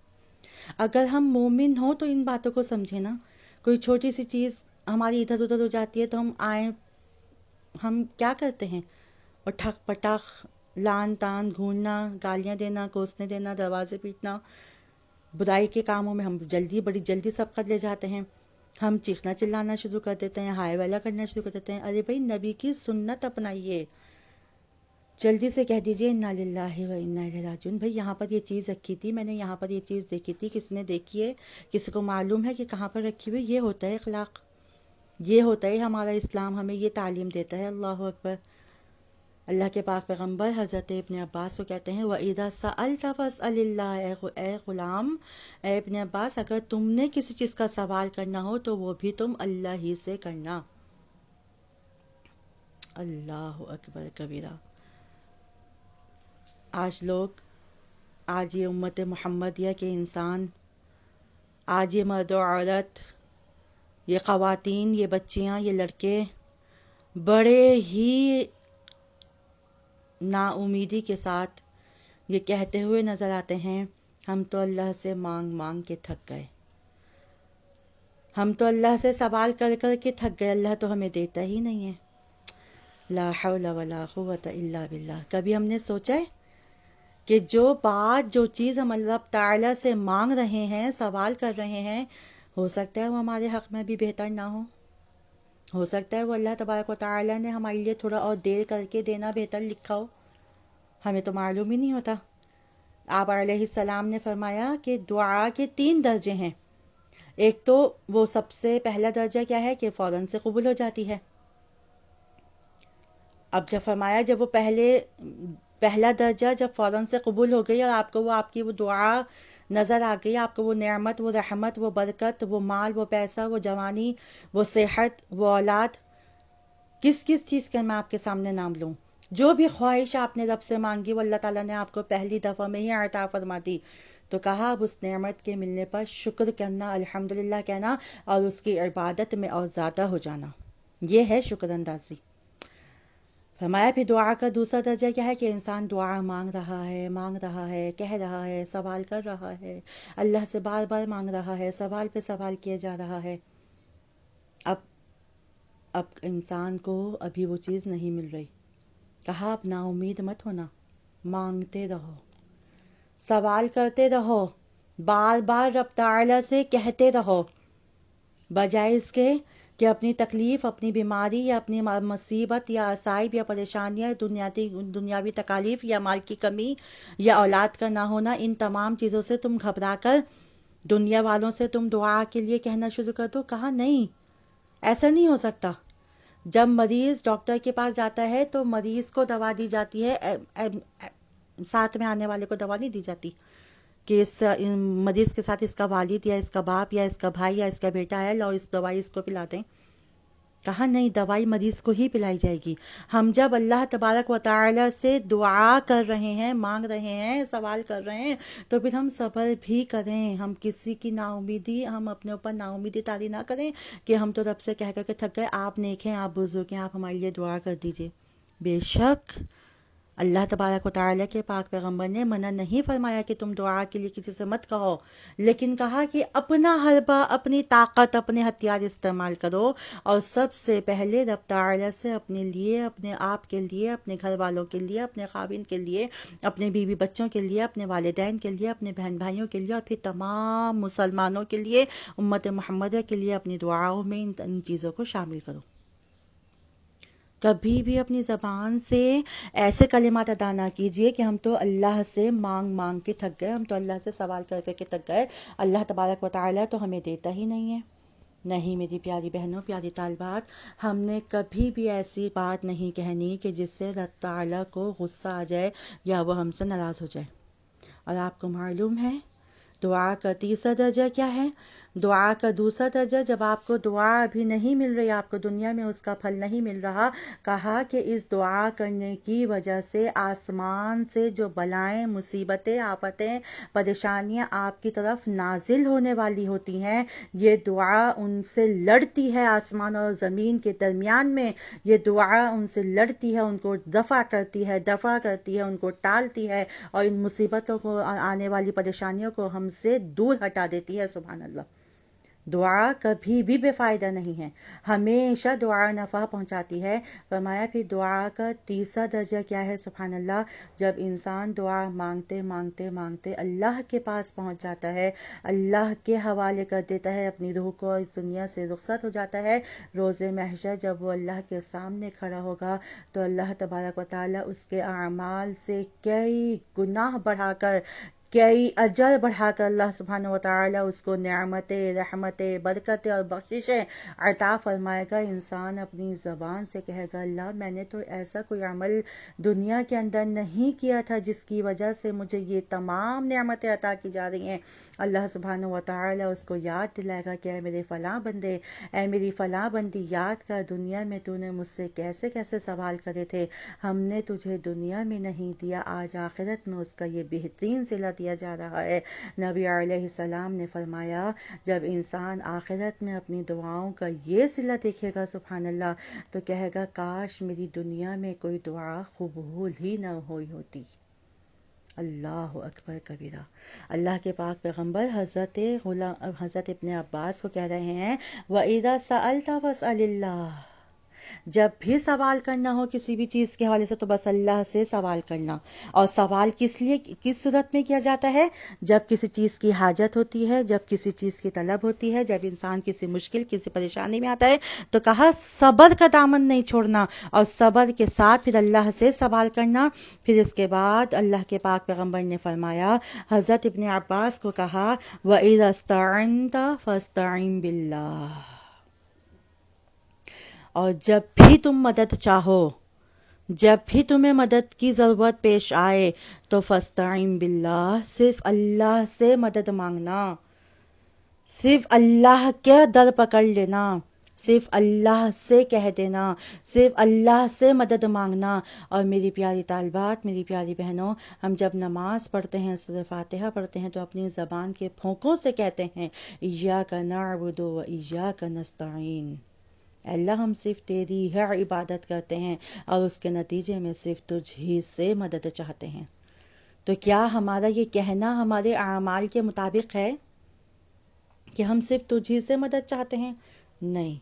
اگر ہم مومن ہوں تو ان باتوں کو سمجھیں نا. کوئی چھوٹی سی چیز ہماری ادھر ادھر ہو جاتی ہے تو ہم کیا کرتے ہیں؟ اور ٹھک پٹاخ، لان تان، گھوننا، گالیاں دینا، کوسنے دینا، دروازے پیٹنا، برائی کے کاموں میں ہم بڑی جلدی سبقت لے جاتے ہیں. ہم چیخنا چلانا شروع کر دیتے ہیں، ہائے والا کرنا شروع کر دیتے ہیں. ارے بھائی نبی کی سنت اپنائیے، جلدی سے کہہ دیجئے انا للہ و انا الیہ راجعون. بھائی یہاں پر یہ چیز رکھی تھی، میں نے یہاں پر یہ چیز دیکھی تھی، کسی نے دیکھی ہے، کسی کو معلوم ہے کہ کہاں پر رکھی ہوئی؟ یہ ہوتا ہے اخلاق، یہ ہوتا ہے ہمارا اسلام ہمیں یہ تعلیم دیتا ہے. اللہ اکبر. اللہ کے پاک پیغمبر حضرت ابن عباس کو کہتے ہیں وَإِذَا سَأَلْتَ فَاسْأَلِ اللَّهَ، اے غلام، اے ابن عباس، اگر تم نے کسی چیز کا سوال کرنا ہو تو وہ بھی تم اللہ ہی سے کرنا. اللہ اکبر کبیرہ. آج یہ امت محمدیہ کے انسان، آج یہ مرد و عورت، یہ خواتین، یہ بچیاں، یہ لڑکے بڑے ہی نا امیدی کے ساتھ یہ کہتے ہوئے نظر آتے ہیں ہم تو اللہ سے مانگ مانگ کے تھک گئے، ہم تو اللہ سے سوال کر کر کے تھک گئے، اللہ تو ہمیں دیتا ہی نہیں ہے. لا حول ولا قوت الا باللہ. کبھی ہم نے سوچا ہے کہ جو چیز ہم اللہ تعالیٰ سے مانگ رہے ہیں، سوال کر رہے ہیں، ہو سکتا ہے وہ ہمارے حق میں بھی بہتر نہ ہو سکتا ہے وہ اللہ تبارک و تعالیٰ نے ہمارے لیے تھوڑا اور دیر کر کے دینا بہتر لکھا ہو، ہمیں تو معلوم ہی نہیں ہوتا. آپ علیہ السلام نے فرمایا کہ دعا کے 3 درجے ہیں. ایک تو وہ سب سے پہلا درجہ کیا ہے کہ فوراً سے قبول ہو جاتی ہے. اب جب فرمایا جب وہ پہلا درجہ جب فوراً سے قبول ہو گئی اور آپ کی وہ دعا نظر آ گئی، آپ کو وہ نعمت، وہ رحمت، وہ برکت، وہ مال، وہ پیسہ، وہ جوانی، وہ صحت، وہ اولاد، کس چیز کا میں آپ کے سامنے نام لوں؟ جو بھی خواہش آپ نے رب سے مانگی وہ اللہ تعالیٰ نے آپ کو پہلی دفعہ میں ہی عطا فرما دی. تو کہا اب اس نعمت کے ملنے پر شکر کرنا، الحمدللہ کہنا اور اس کی عبادت میں اور زیادہ ہو جانا، یہ ہے شکر اندازی. فرمایا پھر دعا کا دوسرا درجہ کیا ہے کہ انسان دعا مانگ رہا ہے، کہہ رہا ہے، سوال کر رہا ہے، اللہ سے بار بار مانگ رہا ہے، سوال پہ سوال کیا جا رہا ہے. اب انسان کو ابھی وہ چیز نہیں مل رہی. کہا اب نا امید مت ہونا، مانگتے رہو، سوال کرتے رہو، بار بار رب تعالیٰ سے کہتے رہو، بجائے اس کے کہ اپنی تکلیف، اپنی بیماری یا اپنی مصیبت یا عصائب یا پریشانیاں، دنیاوی تکالیف یا مال کی کمی یا اولاد کا نہ ہونا، ان تمام چیزوں سے تم گھبرا کر دنیا والوں سے تم دعا کے لیے کہنا شروع کر دو. کہا نہیں، ایسا نہیں ہو سکتا. جب مریض ڈاکٹر کے پاس جاتا ہے تو مریض کو دوا دی جاتی ہے، ساتھ میں آنے والے کو دوا نہیں دی جاتی کہ اس مریض کے ساتھ اس کا والد یا اس کا باپ یا اس کا بھائی یا اس کا بیٹا ہے، لو اس دوائی اس کو پلا دیں. کہا نہیں، دوائی مریض کو ہی پلائی جائے گی. ہم جب اللہ تبارک و تعالی سے دعا کر رہے ہیں، مانگ رہے ہیں، سوال کر رہے ہیں تو پھر ہم صبر بھی کریں. ہم کسی کی نا امیدی، ہم اپنے اوپر نا امیدی طاری نہ کریں کہ ہم تو رب سے کہہ کر کے تھک گئے، آپ نیک ہیں، آپ بزرگ ہیں، آپ ہمارے لیے دعا کر دیجئے. بے شک اللہ تبارک و تعالیٰ کے پاک پیغمبر نے منع نہیں فرمایا کہ تم دعا کے لیے کسی سے مت کہو، لیکن کہا کہ اپنا حلبہ، اپنی طاقت، اپنے ہتھیار استعمال کرو، اور سب سے پہلے رب تعالیٰ سے اپنے لیے، اپنے آپ کے لیے، اپنے گھر والوں کے لیے، اپنے خاوند کے لیے، اپنے بیوی بچوں کے لیے، اپنے والدین کے لیے، اپنے بہن بھائیوں کے لیے، اور پھر تمام مسلمانوں کے لیے، امت محمدیہ کے لیے اپنی دعاؤں میں ان چیزوں کو شامل کرو۔ کبھی بھی اپنی زبان سے ایسے کلمات ادا نہ کیجئے کہ ہم تو اللہ سے مانگ مانگ کے تھک گئے، ہم تو اللہ سے سوال کر کر کے تھک گئے، اللہ تبارک و تعالیٰ تو ہمیں دیتا ہی نہیں ہے۔ نہیں میری پیاری بہنوں، پیاری طالبات، ہم نے کبھی بھی ایسی بات نہیں کہنی کہ جس سے رب تعالیٰ کو غصہ آ جائے یا وہ ہم سے ناراض ہو جائے۔ اور آپ کو معلوم ہے دعا کا تیسرا درجہ کیا ہے؟ دعا کا دوسرا درجہ، جب آپ کو دعا ابھی نہیں مل رہی، آپ کو دنیا میں اس کا پھل نہیں مل رہا، کہا کہ اس دعا کرنے کی وجہ سے آسمان سے جو بلائیں، مصیبتیں، آفتیں، پریشانیاں آپ کی طرف نازل ہونے والی ہوتی ہیں، یہ دعا ان سے لڑتی ہے، آسمان اور زمین کے درمیان میں یہ دعا ان سے لڑتی ہے، ان کو دفع کرتی ہے، ان کو ٹالتی ہے، اور ان مصیبتوں کو، آنے والی پریشانیوں کو ہم سے دور ہٹا دیتی ہے۔ سبحان اللہ۔ دعا کبھی بھی بے فائدہ نہیں ہے، ہمیشہ دعا نفع پہنچاتی ہے۔ فرمایا پھر دعا کا تیسرا درجہ کیا ہے؟ سبحان اللہ، جب انسان دعا مانگتے مانگتے مانگتے اللہ کے پاس پہنچ جاتا ہے، اللہ کے حوالے کر دیتا ہے اپنی روح کو، اس دنیا سے رخصت ہو جاتا ہے، روز محشر جب وہ اللہ کے سامنے کھڑا ہوگا تو اللہ تبارک و تعالیٰ اس کے اعمال سے کئی گناہ بڑھا کر، کئی اجر بڑھا کر اللہ سبحانہ و تعالیٰ اس کو نعمتیں، رحمتیں، برکتیں اور بخششیں عطا فرمائے گا۔ انسان اپنی زبان سے کہے گا اللہ میں نے تو ایسا کوئی عمل دنیا کے اندر نہیں کیا تھا جس کی وجہ سے مجھے یہ تمام نعمتیں عطا کی جا رہی ہیں۔ اللہ سبحانہ و تعالیٰ اس کو یاد دلائے گا کہ اے میرے فلاں بندے، اے میری فلاں بندی، یاد کر دنیا میں تو نے مجھ سے کیسے کیسے سوال کرے تھے، ہم نے تجھے دنیا میں نہیں دیا، آج آخرت میں اس کا یہ بہترین صلہ دیا جا رہا ہے۔ نبی علیہ السلام نے فرمایا جب انسان آخرت میں اپنی دعاؤں کا یہ صلہ دیکھے گا سبحان اللہ تو کہے گا کاش میری دنیا میں کوئی دعا قبول ہی نہ ہوئی ہوتی۔ اللہ اکبر کبیرہ۔ اللہ کے پاک پیغمبر حضرت ابن عباس کو کہہ رہے ہیں وَإِذَا سَأَلْتَ فَاسْأَلِ اللَّهَ، جب بھی سوال کرنا ہو کسی بھی چیز کے حوالے سے تو بس اللہ سے سوال کرنا۔ اور سوال کس لیے، کس صورت میں کیا جاتا ہے؟ جب کسی چیز کی حاجت ہوتی ہے، جب کسی چیز کی طلب ہوتی ہے، جب انسان کسی مشکل، کسی پریشانی میں آتا ہے تو کہا صبر کا دامن نہیں چھوڑنا، اور صبر کے ساتھ پھر اللہ سے سوال کرنا۔ پھر اس کے بعد اللہ کے پاک پیغمبر نے فرمایا، حضرت ابن عباس کو کہا وَإِذَا اسْتَعَنْتَ فَاسْتَعِنْ بِاللَّهِ، اور جب بھی تم مدد چاہو، جب بھی تمہیں مدد کی ضرورت پیش آئے تو فاستعین باللہ، صرف اللہ سے مدد مانگنا، صرف اللہ کے در پکڑ لینا، صرف اللہ سے کہہ دینا، صرف اللہ سے مدد مانگنا۔ اور میری پیاری طالبات، میری پیاری بہنوں، ہم جب نماز پڑھتے ہیں، سورہ فاتحہ پڑھتے ہیں تو اپنی زبان کے پھونکوں سے کہتے ہیں ایاک نعبد و ایاک نستعین، اللہ ہم صرف تیری ہے عبادت کرتے ہیں اور اس کے نتیجے میں صرف تجھ ہی سے مدد چاہتے ہیں۔ تو کیا ہمارا یہ کہنا ہمارے اعمال کے مطابق ہے کہ ہم صرف تجھ ہی سے مدد چاہتے ہیں؟ نہیں،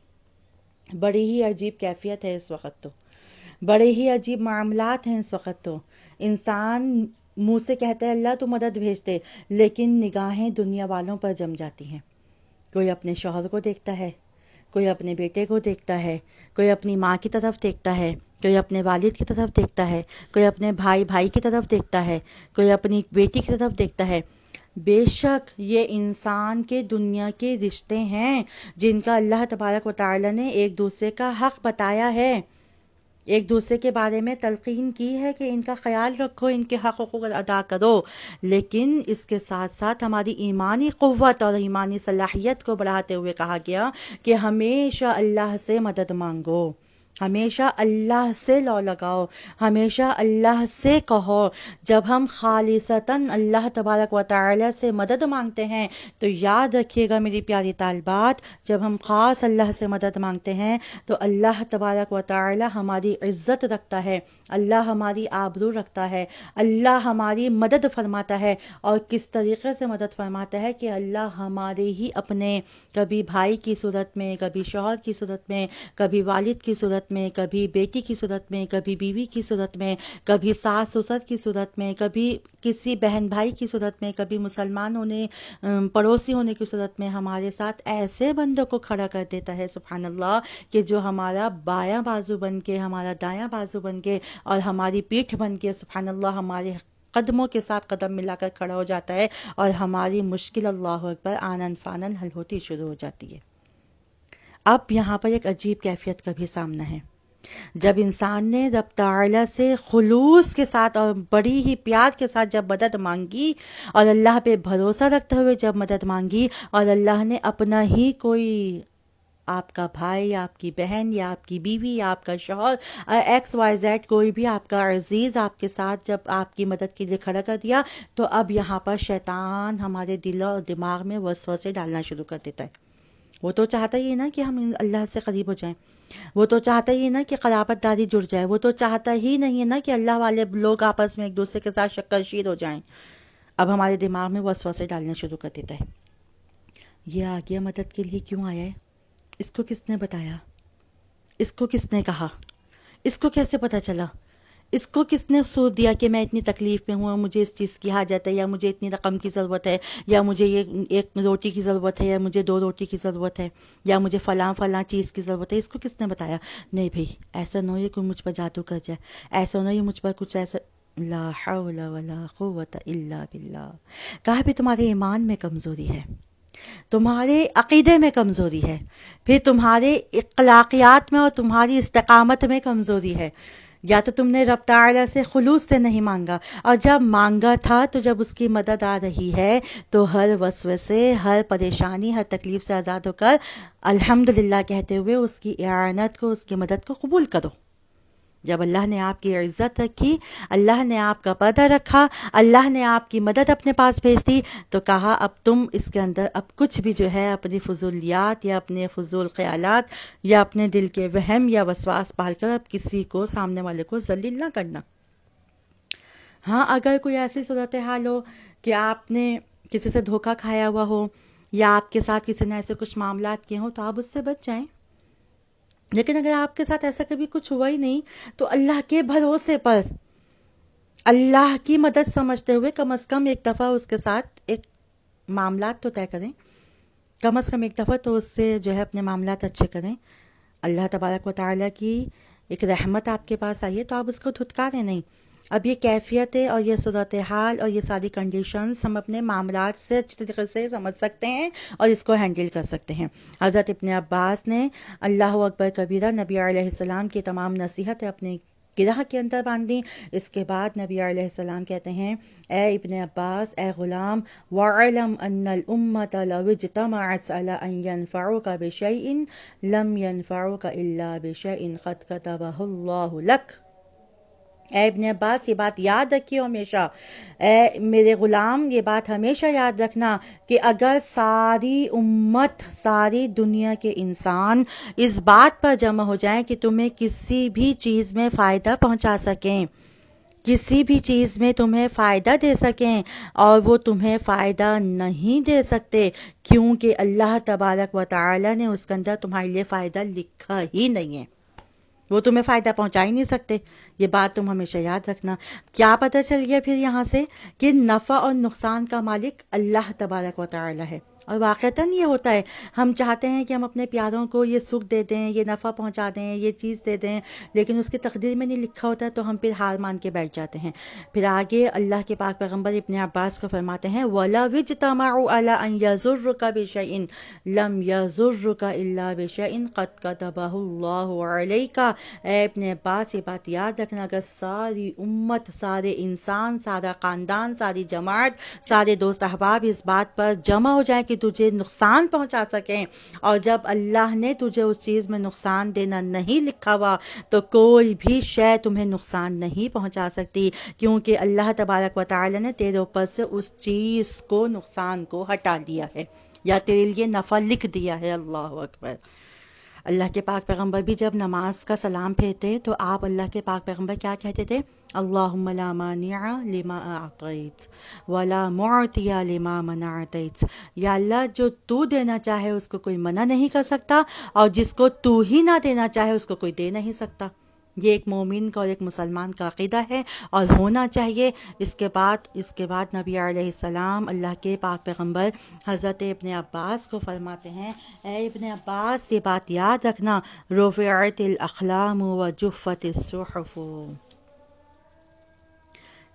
بڑی ہی عجیب کیفیت ہے اس وقت، تو بڑے ہی عجیب معاملات ہیں اس وقت۔ تو انسان منہ سے کہتا ہے اللہ تو مدد بھیج دے، لیکن نگاہیں دنیا والوں پر جم جاتی ہیں۔ کوئی اپنے شوہر کو دیکھتا ہے، کوئی اپنے بیٹے کو دیکھتا ہے، کوئی اپنی ماں کی طرف دیکھتا ہے، کوئی اپنے والد کی طرف دیکھتا ہے، کوئی اپنے بھائی کی طرف دیکھتا ہے، کوئی اپنی بیٹی کی طرف دیکھتا ہے۔ بے شک یہ انسان کے دنیا کے رشتے ہیں جن کا اللہ تبارک و تعالی نے ایک دوسرے کا حق بتایا ہے، ایک دوسرے کے بارے میں تلقین کی ہے کہ ان کا خیال رکھو، ان کے حق حقوق ادا کرو، لیکن اس کے ساتھ ساتھ ہماری ایمانی قوت اور ایمانی صلاحیت کو بڑھاتے ہوئے کہا گیا کہ ہمیشہ اللہ سے مدد مانگو، ہمیشہ اللہ سے لو لگاؤ، ہمیشہ اللہ سے کہو. جب ہم خالصتاً اللہ تبارک و تعالی سے مدد مانگتے ہیں تو یاد رکھیے گا میری پیاری طالبات، جب ہم خاص اللہ سے مدد مانگتے ہیں تو اللہ تبارک و تعالی ہماری عزت رکھتا ہے، اللہ ہماری آبرو رکھتا ہے، اللہ ہماری مدد فرماتا ہے. اور کس طریقے سے مدد فرماتا ہے کہ اللہ ہمارے ہی اپنے، کبھی بھائی کی صورت میں، کبھی شوہر کی صورت میں، کبھی والد کی صورت میں، کبھی بیٹی کی صورت میں، کبھی بیوی کی صورت میں، کبھی ساس سسر کی صورت میں، کبھی کسی بہن بھائی کی صورت میں، کبھی مسلمان ہونے، پڑوسی ہونے کی صورت میں ہمارے ساتھ ایسے بندوں کو کھڑا کر دیتا ہے سبحان اللہ، کہ جو ہمارا بایاں بازو بن کے، ہمارا دایاں بازو بن کے اور ہماری پیٹھ بن کے سبحان اللہ ہمارے قدموں کے ساتھ قدم ملا کر کھڑا ہو جاتا ہے اور ہماری مشکل اللہ اکبر آنن فانن حل ہوتی شروع ہو جاتی ہے. اب یہاں پر ایک عجیب کیفیت کا بھی سامنا ہے. جب انسان نے رب تعالی سے خلوص کے ساتھ اور بڑی ہی پیار کے ساتھ جب مدد مانگی اور اللہ پہ بھروسہ رکھتے ہوئے جب مدد مانگی اور اللہ نے اپنا ہی کوئی، آپ کا بھائی یا آپ کی بہن یا آپ کی بیوی یا آپ کا شوہر، ایکس وائی زیڈ کوئی بھی آپ کا عزیز آپ کے ساتھ جب آپ کی مدد کے لیے کھڑا کر دیا، تو اب یہاں پر شیطان ہمارے دل اور دماغ میں وسوسے ڈالنا شروع کر دیتا ہے. وہ تو چاہتا ہی نا کہ ہم اللہ سے قریب ہو جائیں، وہ تو چاہتا ہی نا کہ قرابت داری جڑ جائے، وہ تو چاہتا ہی نہیں ہے نا کہ اللہ والے لوگ آپس میں ایک دوسرے کے ساتھ شکر شیر ہو جائیں. اب ہمارے دماغ میں وسوسے ڈالنا شروع کر دیتا ہے. یہ آ گیا مدد کے لیے کیوں آیا ہے؟ اس کو کس نے بتایا؟ اس کو کس نے کہا؟ اس کو کیسے پتا چلا؟ اس کو کس نے سوچ دیا کہ میں اتنی تکلیف میں ہوں، مجھے اس چیز کی حاجت ہے، یا مجھے اتنی رقم کی ضرورت ہے، یا مجھے یہ ایک روٹی کی ضرورت ہے، یا مجھے 2 روٹی کی ضرورت ہے، یا مجھے فلاں فلاں چیز کی ضرورت ہے. اس کو کس نے بتایا؟ نہیں بھئی، ایسا نہ ہو یہ کوئی مجھ پر جادو کر جائے، ایسا نہ ہو یہ مجھ پر کچھ ایسا. لا حول ولا قوت الا باللہ. کہا بھی تمہارے ایمان میں کمزوری ہے، تمہارے عقیدے میں کمزوری ہے، پھر تمہارے اخلاقیات میں اور تمہاری استقامت میں کمزوری ہے. یا تو تم نے رب تعالی سے خلوص سے نہیں مانگا، اور جب مانگا تھا تو جب اس کی مدد آ رہی ہے تو ہر وسوسے، ہر پریشانی، ہر تکلیف سے آزاد ہو کر الحمدللہ کہتے ہوئے اس کی اعانت کو، اس کی مدد کو قبول کرو. جب اللہ نے آپ کی عزت رکھی، اللہ نے آپ کا پردہ رکھا، اللہ نے آپ کی مدد اپنے پاس بھیج دی، تو کہا اب تم اس کے اندر اب کچھ بھی جو ہے اپنی فضولیات یا اپنے فضول خیالات یا اپنے دل کے وہم یا وسواس پال کر اب کسی کو، سامنے والے کو ذلیل نہ کرنا. ہاں اگر کوئی ایسی صورتحال ہو کہ آپ نے کسی سے دھوکہ کھایا ہوا ہو یا آپ کے ساتھ کسی نے ایسے کچھ معاملات کیے ہوں تو آپ اس سے بچ جائیں. لیکن اگر آپ کے ساتھ ایسا کبھی کچھ ہوا ہی نہیں تو اللہ کے بھروسے پر، اللہ کی مدد سمجھتے ہوئے کم از کم ایک دفعہ اس کے ساتھ ایک معاملات تو طے کریں، کم از کم ایک دفعہ تو اس سے جو ہے اپنے معاملات اچھے کریں. اللہ تبارک و تعالیٰ کی ایک رحمت آپ کے پاس آئی ہے تو آپ اس کو دھتکاریں نہیں. اب یہ کیفیتیں اور یہ صورتحال اور یہ ساری کنڈیشنز ہم اپنے معاملات سے اچھی طریقے سے سمجھ سکتے ہیں اور اس کو ہینڈل کر سکتے ہیں. حضرت ابن عباس نے اللہ اکبر کبیرہ نبی علیہ السلام کی تمام نصیحتیں اپنے گرہ کے اندر باندھ دیں. اس کے بعد نبی علیہ السلام کہتے ہیں اے ابن عباس، اے غلام، وَاعْلَمْ أَنَّ الْأُمَّةَ لَوْ اجْتَمَعَتْ عَلَىٰ أَن يَنفَعُوكَ بِشَيْءٍ لَمْ يَنفَعُوكَ إِلَّا بِشَيْءٍ قَدْ كَتَبَهُ اللَّهُ لَكَ. اے ابن عباس یہ بات یاد رکھیے ہمیشہ، اے میرے غلام یہ بات ہمیشہ یاد رکھنا کہ اگر ساری امت، ساری دنیا کے انسان اس بات پر جمع ہو جائیں کہ تمہیں کسی بھی چیز میں فائدہ پہنچا سکیں، کسی بھی چیز میں تمہیں فائدہ دے سکیں، اور وہ تمہیں فائدہ نہیں دے سکتے کیونکہ اللہ تبارک و تعالی نے اس کے اندر تمہارے لیے فائدہ لکھا ہی نہیں ہے، وہ تمہیں فائدہ پہنچا ہی نہیں سکتے. یہ بات تم ہمیشہ یاد رکھنا. کیا پتہ چل گیا پھر یہاں سے کہ نفع اور نقصان کا مالک اللہ تبارک و تعالی ہے. اور واقعتاً یہ ہوتا ہے، ہم چاہتے ہیں کہ ہم اپنے پیاروں کو یہ سکھ دے دیں، یہ نفع پہنچا دیں، یہ چیز دے دیں، لیکن اس کی تقدیر میں نہیں لکھا ہوتا تو ہم پھر ہار مان کے بیٹھ جاتے ہیں. پھر آگے اللہ کے پاک پیغمبر ابن عباس کو فرماتے ہیں وَلَوِ اجْتَمَعُوا عَلَىٰ أَن يَضُرُّكَ بِشَيْءٍ لَمْ يَضُرُّكَ إِلَّا بِشَيْءٍ قَدْ كَتَبَهُ اللَّهُ عَلَيْكَ. اے ابن عباس یہ بات یاد رکھنا، اگر ساری امت، سارے انسان، سارا خاندان، ساری جماعت، سارے دوست احباب اس بات پر جمع ہو جائیں کہ کہ تجھے نقصان پہنچا سکیں، اور جب اللہ نے تجھے اس چیز میں نقصان دینا نہیں لکھا ہوا تو کوئی بھی شے تمہیں نقصان نہیں پہنچا سکتی، کیونکہ اللہ تبارک و تعالی نے تیرے اوپر سے اس چیز کو، نقصان کو ہٹا دیا ہے یا تیرے لیے نفع لکھ دیا ہے۔ اللہ اکبر۔ اللہ کے پاک پیغمبر بھی جب نماز کا سلام پھیرتے تو آپ اللہ کے پاک پیغمبر کیا کہتے تھے؟ اللہم لا مانع لما اعطیت ولا معطی لما منعت۔ یا اللہ جو تو دینا چاہے اس کو کوئی منع نہیں کر سکتا، اور جس کو تو ہی نہ دینا چاہے اس کو کوئی دے نہیں سکتا۔ یہ ایک مومن کا اور ایک مسلمان کا عقیدہ ہے اور ہونا چاہیے۔ اس کے بعد نبی علیہ السلام اللہ کے پاک پیغمبر حضرت ابن عباس کو فرماتے ہیں، اے ابن عباس یہ بات یاد رکھنا، رفعت الاقلام وجفت الصحف۔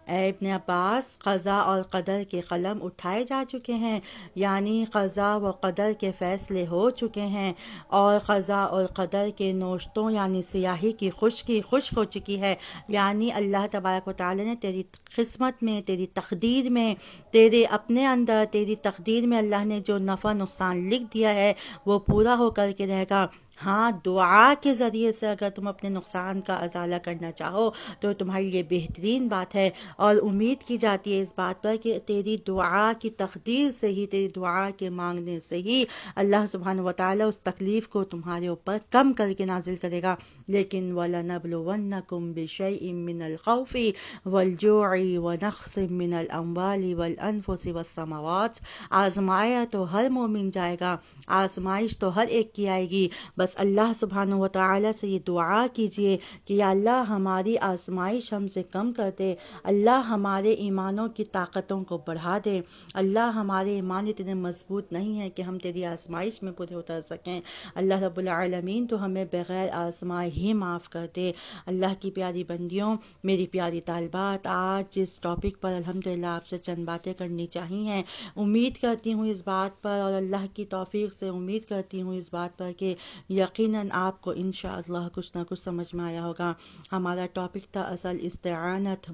اے ابن عباس، قضا اور قدر کے قلم اٹھائے جا چکے ہیں، یعنی قضا و قدر کے فیصلے ہو چکے ہیں، اور قضا اور قدر کے نوشتوں یعنی سیاہی کی خشکی خشک ہو چکی ہے، یعنی اللہ تبارک و تعالی نے تیری قسمت میں، تیری تقدیر میں، تیرے اپنے اندر، تیری تقدیر میں اللہ نے جو نفع نقصان لکھ دیا ہے وہ پورا ہو کر کے رہے گا۔ ہاں، دعا کے ذریعے سے اگر تم اپنے نقصان کا ازالہ کرنا چاہو تو تمہاری یہ بہترین بات ہے، اور امید کی جاتی ہے اس بات پر کہ تیری دعا کی تقدیر سے ہی، تیری دعا کے مانگنے سے ہی اللہ سبحانہ و تعالیٰ اس تکلیف کو تمہارے اوپر کم کر کے نازل کرے گا۔ لیکن وَلَنَبْلُوَنَّكُمْ بِشَيْءٍ مِّنَ الْخَوْفِ وَالْجُوعِ وَنَقْصٍ مِّنَ الْأَمْوَالِ وَالْأَنفُسِ وَالثَّمَرَاتِ۔ آزمایا تو ہر مومن جائے گا، آزمائش تو ہر ایک کی آئے گی، بس اللہ سبحانہ و تعالیٰ سے یہ دعا کیجئے کہ یا اللہ ہماری آزمائش ہم سے کم کر دے، اللہ ہمارے ایمانوں کی طاقتوں کو بڑھا دے، اللہ ہمارے ایمان اتنے مضبوط نہیں ہیں کہ ہم تیری آزمائش میں پورے اتر سکیں، اللہ رب العالمین تو ہمیں بغیر آزمائے ہی معاف کر دے۔ اللہ کی پیاری بندیوں، میری پیاری طالبات، آج اس ٹاپک پر الحمدللہ آپ سے چند باتیں کرنی چاہیے۔ امید کرتی ہوں اس بات پر، اور اللہ کی توفیق سے امید کرتی ہوں اس بات پر کہ یقیناً آپ کو انشاءاللہ کچھ نہ کچھ سمجھ میں آیا ہوگا۔ ہمارا ٹاپک تھا اصل استعانت،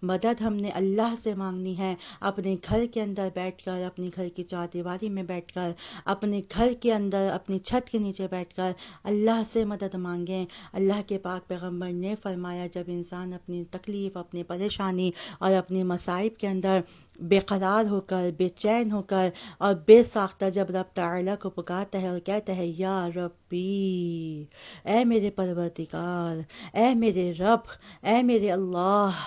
مدد ہم نے اللہ سے مانگنی ہے، اپنے گھر کے اندر بیٹھ کر، اپنے گھر کی چار دیواری میں بیٹھ کر، اپنے گھر کے اندر اپنی چھت کے نیچے بیٹھ کر اللہ سے مدد مانگیں۔ اللہ کے پاک پیغمبر نے فرمایا جب انسان اپنی تکلیف، اپنی پریشانی اور اپنے مصائب کے اندر بے قرار ہو کر، بے چین ہو کر اور بے ساختہ جب رب تعالیٰ کو پکارتا ہے اور کہتا ہے یا ربی، اے میرے پروردگار، اے میرے رب، اے میرے اللہ،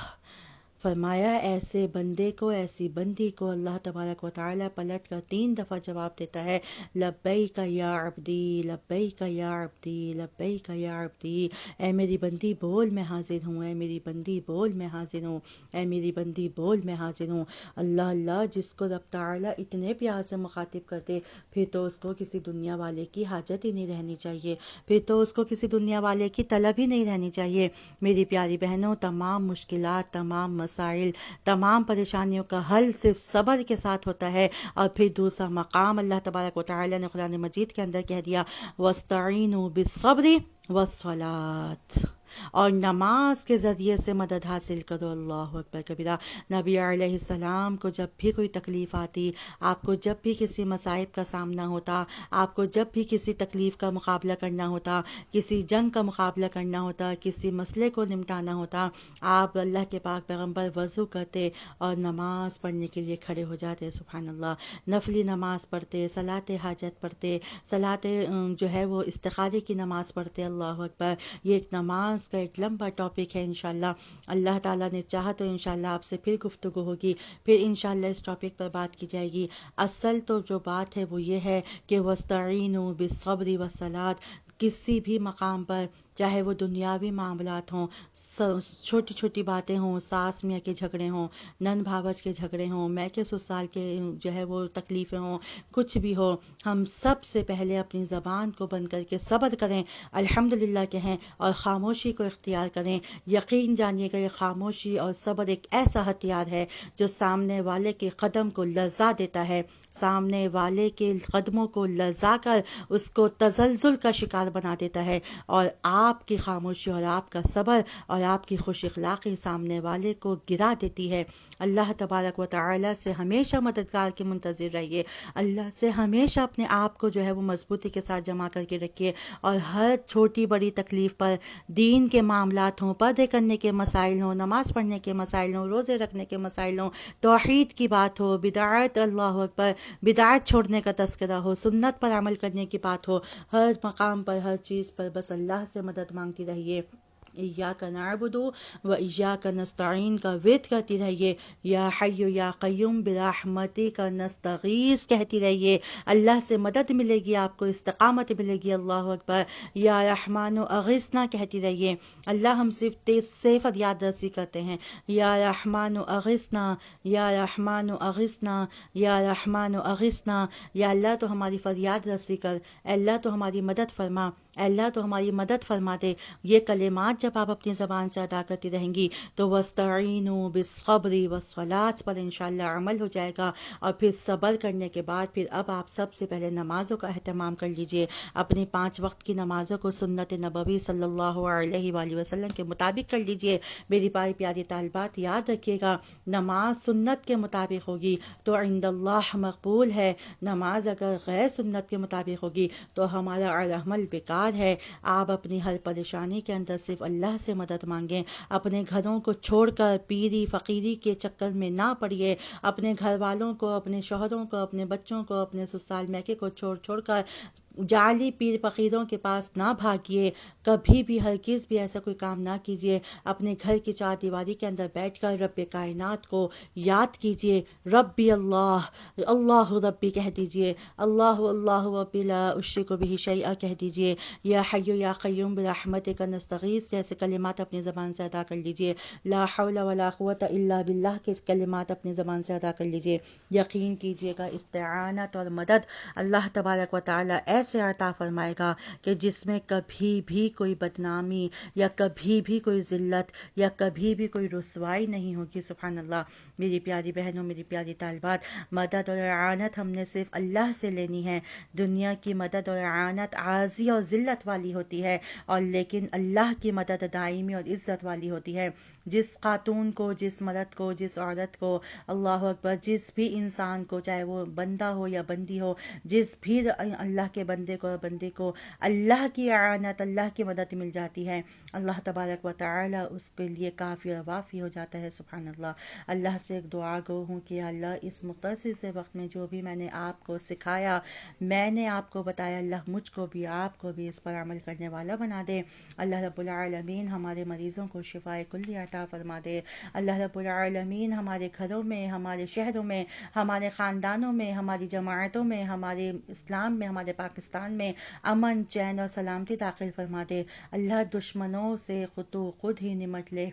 فرمایا ایسے بندے کو، ایسی بندی کو اللہ تبارک و تعالیٰ پلٹ کر 3 دفعہ جواب دیتا ہے، لبیک یا عبدی، لبیک یا عبدی، لبیک یا عبدی، اے میری بندی بول میں حاضر ہوں، اے میری بندی بول میں حاضر ہوں، اے میری بندی بول میں حاضر ہوں۔ اللہ اللہ، جس کو رب تعالیٰ اتنے پیار سے مخاطب کرتے پھر تو اس کو کسی دنیا والے کی حاجت ہی نہیں رہنی چاہیے، پھر تو اس کو کسی دنیا والے کی طلب ہی نہیں رہنی چاہیے۔ میری پیاری بہنوں، تمام مشکلات، تمام مسائل، تمام پریشانیوں کا حل صرف صبر کے ساتھ ہوتا ہے، اور پھر دوسرا مقام اللہ تبارک و تعالی نے قرآن مجید کے اندر کہہ دیا، وَاسْتَعِينُوا بِالصَّبْرِ وَالصَّلَاةِ، اور نماز کے ذریعے سے مدد حاصل کرو۔ اللہ اکبر کبیرہ۔ نبی علیہ السلام کو جب بھی کوئی تکلیف آتی، آپ کو جب بھی کسی مصائب کا سامنا ہوتا، آپ کو جب بھی کسی تکلیف کا مقابلہ کرنا ہوتا، کسی جنگ کا مقابلہ کرنا ہوتا، کسی مسئلے کو نمٹانا ہوتا، آپ اللہ کے پاک پیغمبر وضو کرتے اور نماز پڑھنے کے لیے کھڑے ہو جاتے۔ سبحان اللہ، نفلی نماز پڑھتے، صلاۃ حاجت پڑھتے، صلاۃ جو ہے وہ استخارے کی نماز پڑھتے۔ اللہ اکبر۔ یہ ایک نماز کا ایک لمبا ٹاپک ہے، انشاءاللہ اللہ تعالیٰ نے چاہا تو انشاءاللہ آپ سے پھر گفتگو ہوگی، پھر انشاءاللہ اس ٹاپک پر بات کی جائے گی۔ اصل تو جو بات ہے وہ یہ ہے کہ وَاسْتَعِينُوا بِالصَّبْرِ وَالصَّلَاةِ، کسی بھی مقام پر، چاہے وہ دنیاوی معاملات ہوں، چھوٹی چھوٹی باتیں ہوں، ساس میاں کے جھگڑے ہوں، نند بھاوج کے جھگڑے ہوں، میکے سسرال کے جو ہے وہ تکلیفیں ہوں، کچھ بھی ہو، ہم سب سے پہلے اپنی زبان کو بند کر کے صبر کریں، الحمدللہ کہیں اور خاموشی کو اختیار کریں۔ یقین جانیے گا یہ خاموشی اور صبر ایک ایسا ہتھیار ہے جو سامنے والے کے قدم کو لرزا دیتا ہے، سامنے والے کے قدموں کو لرزا کر اس کو تزلزل کا شکار بنا دیتا ہے، اور آپ کی خاموشی اور آپ کا صبر اور آپ کی خوش اخلاقی سامنے والے کو گرا دیتی ہے۔ اللہ تبارک و تعالی سے ہمیشہ مددگار کے منتظر رہیے، اللہ سے ہمیشہ اپنے آپ کو جو ہے وہ مضبوطی کے ساتھ جمع کر کے رکھیے، اور ہر چھوٹی بڑی تکلیف پر، دین کے معاملات ہوں، پردے کرنے کے مسائل ہوں، نماز پڑھنے کے مسائل ہوں، روزے رکھنے کے مسائل ہوں، توحید کی بات ہو، بدعت، اللہ اکبر، بدعت چھوڑنے کا تذکرہ ہو، سنت پر عمل کرنے کی بات ہو، ہر مقام پر، ہر چیز پر بس اللہ سے مدد مانگتی رہیے۔ ایاک نعبد و ایاک نستعین کا ورد کرتی رہیے، یا حی یا قیوم برحمتک نستغیث کہتی رہیے، اللہ سے مدد ملے گی، آپ کو استقامت ملے گی، اللہ اکبر، یا رحمان اغثنا کہتی رہیے، اللہ ہم صرف تیز سے فریاد رسی کرتے ہیں، یا رحمان اغثنا، یا رحمان اغثنا، یا رحمان اغثنا، یا اللہ تو ہماری فریاد رسی کر، اے اللہ تو ہماری مدد فرما، اے اللہ تو ہماری مدد فرما دے۔ یہ کلمات جب آپ اپنی زبان سے ادا کرتی رہیں گی تو وَاسْتَعِینُوا بِالصَّبْرِ وَالصَّلَاةِ پر انشاءاللہ عمل ہو جائے گا، اور پھر صبر کرنے کے بعد پھر اب آپ سب سے پہلے نمازوں کا اہتمام کر لیجئے، اپنی 5 وقت کی نمازوں کو سنت نبوی صلی اللہ علیہ وآلہ وسلم کے مطابق کر لیجئے۔ میری پیاری طالبات، یاد رکھیے گا، نماز سنت کے مطابق ہوگی تو عند اللہ مقبول ہے، نماز اگر غیر سنت کے مطابق ہوگی تو ہمارا عمل بیکار ہے۔ آپ اپنی ہر پریشانی کے اندر صرف اللہ سے مدد مانگیں، اپنے گھروں کو چھوڑ کر پیری فقیری کے چکر میں نہ پڑیے، اپنے گھر والوں کو، اپنے شوہروں کو، اپنے بچوں کو، اپنے سسرال میکے کو چھوڑ کر جعلی پیر فقیروں کے پاس نہ بھاگیے، کبھی بھی ہرگز بھی ایسا کوئی کام نہ کیجیے۔ اپنے گھر کی 4 دیواری کے اندر بیٹھ کر رب کائنات کو یاد کیجیے، ربی اللہ، اللہ ربی کہہ دیجیے، اللہ اللہ ربی لا اشرک بہ شیئا کہہ دیجیے، یا حی یا قیوم برحمتک نستغیث جیسے کلمات اپنی زبان سے ادا کر لیجیے، لا حول ولا قوت الا باللہ کے کلمات اپنی زبان سے ادا کر لیجیے۔ یقین کیجیے گا استعانت اور مدد اللہ تبارک و تعالی ایسے عطا فرمائے گا کہ جس میں کبھی بھی کوئی بدنامی یا کبھی بھی کوئی ذلت یا کبھی بھی کوئی رسوائی نہیں ہوگی۔ سبحان اللہ۔ میری پیاری بہنوں، میری پیاری طالبات، مدد اور اعانت ہم نے صرف اللہ سے لینی ہے۔ دنیا کی مدد اور اعانت عارضی اور ذلت والی ہوتی ہے، اور لیکن اللہ کی مدد دائمی اور عزت والی ہوتی ہے۔ جس خاتون کو، جس مرد کو، جس عورت کو، اللہ اکبر، جس بھی انسان کو، چاہے وہ بندہ ہو یا بندی ہو، جس بھی اللہ کے بندے کو اور بندی کو اللہ کی اعانت، اللہ کی مدد مل جاتی ہے، اللہ تبارک و تعالی اس کے لیے کافی اور وافی ہو جاتا ہے۔ سبحان اللہ۔ اللہ سے ایک دعا گو ہوں کہ اللہ اس مختصر سے وقت میں جو بھی میں نے آپ کو سکھایا، میں نے آپ کو بتایا، اللہ مجھ کو بھی آپ کو بھی اس پر عمل کرنے والا بنا دے۔ اللہ رب العالمین ہمارے مریضوں کو شفاء کلی عطا فرما دے۔ اللہ رب العالمین ہمارے گھروں میں، ہمارے شہروں میں، ہمارے خاندانوں میں، ہماری جماعتوں میں، ہمارے اسلام میں، ہمارے پاکستان میں امن، چین اور سلامتی داخل فرما دے۔ اللہ دشمنوں سے خود ہی نمٹ لے۔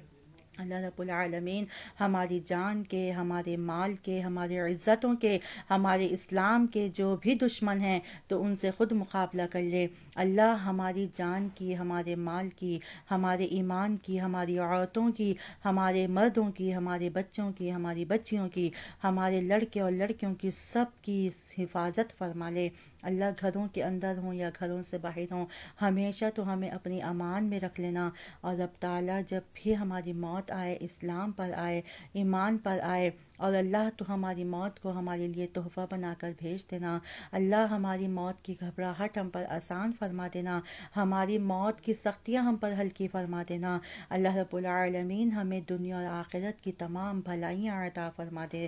اللہ رب العالمین ہماری جان کے، ہمارے مال کے، ہمارے عزتوں کے، ہمارے اسلام کے جو بھی دشمن ہیں تو ان سے خود مقابلہ کر لے۔ اللہ ہماری جان کی، ہمارے مال کی، ہمارے ایمان کی، ہماری عورتوں کی، ہمارے مردوں کی، ہمارے بچوں کی، ہماری بچیوں کی، ہمارے لڑکے اور لڑکیوں کی، سب کی حفاظت فرما لے۔ اللہ گھروں کے اندر ہوں یا گھروں سے باہر ہوں، ہمیشہ تو ہمیں اپنی امان میں رکھ لینا، اور رب تعالیٰ جب بھی ہماری موت آئے، اسلام پر آئے، ایمان پر آئے، اور اللہ تو ہماری موت کو ہمارے لیے تحفہ بنا کر بھیج دینا۔ اللہ ہماری موت کی گھبراہٹ ہم پر آسان فرما دینا، ہماری موت کی سختیاں ہم پر ہلکی فرما دینا۔ اللہ رب العالمین ہمیں دنیا اور آخرت کی تمام بھلائیاں عطا فرما دے۔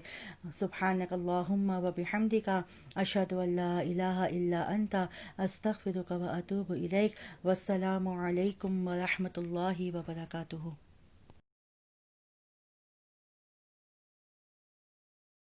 سبحانک اللہم و بحمدک، اشہد ان لا الہ الا انت، استغفرک و اتوب الیک۔ والسلام علیکم ورحمۃ اللہ وبرکاتہ۔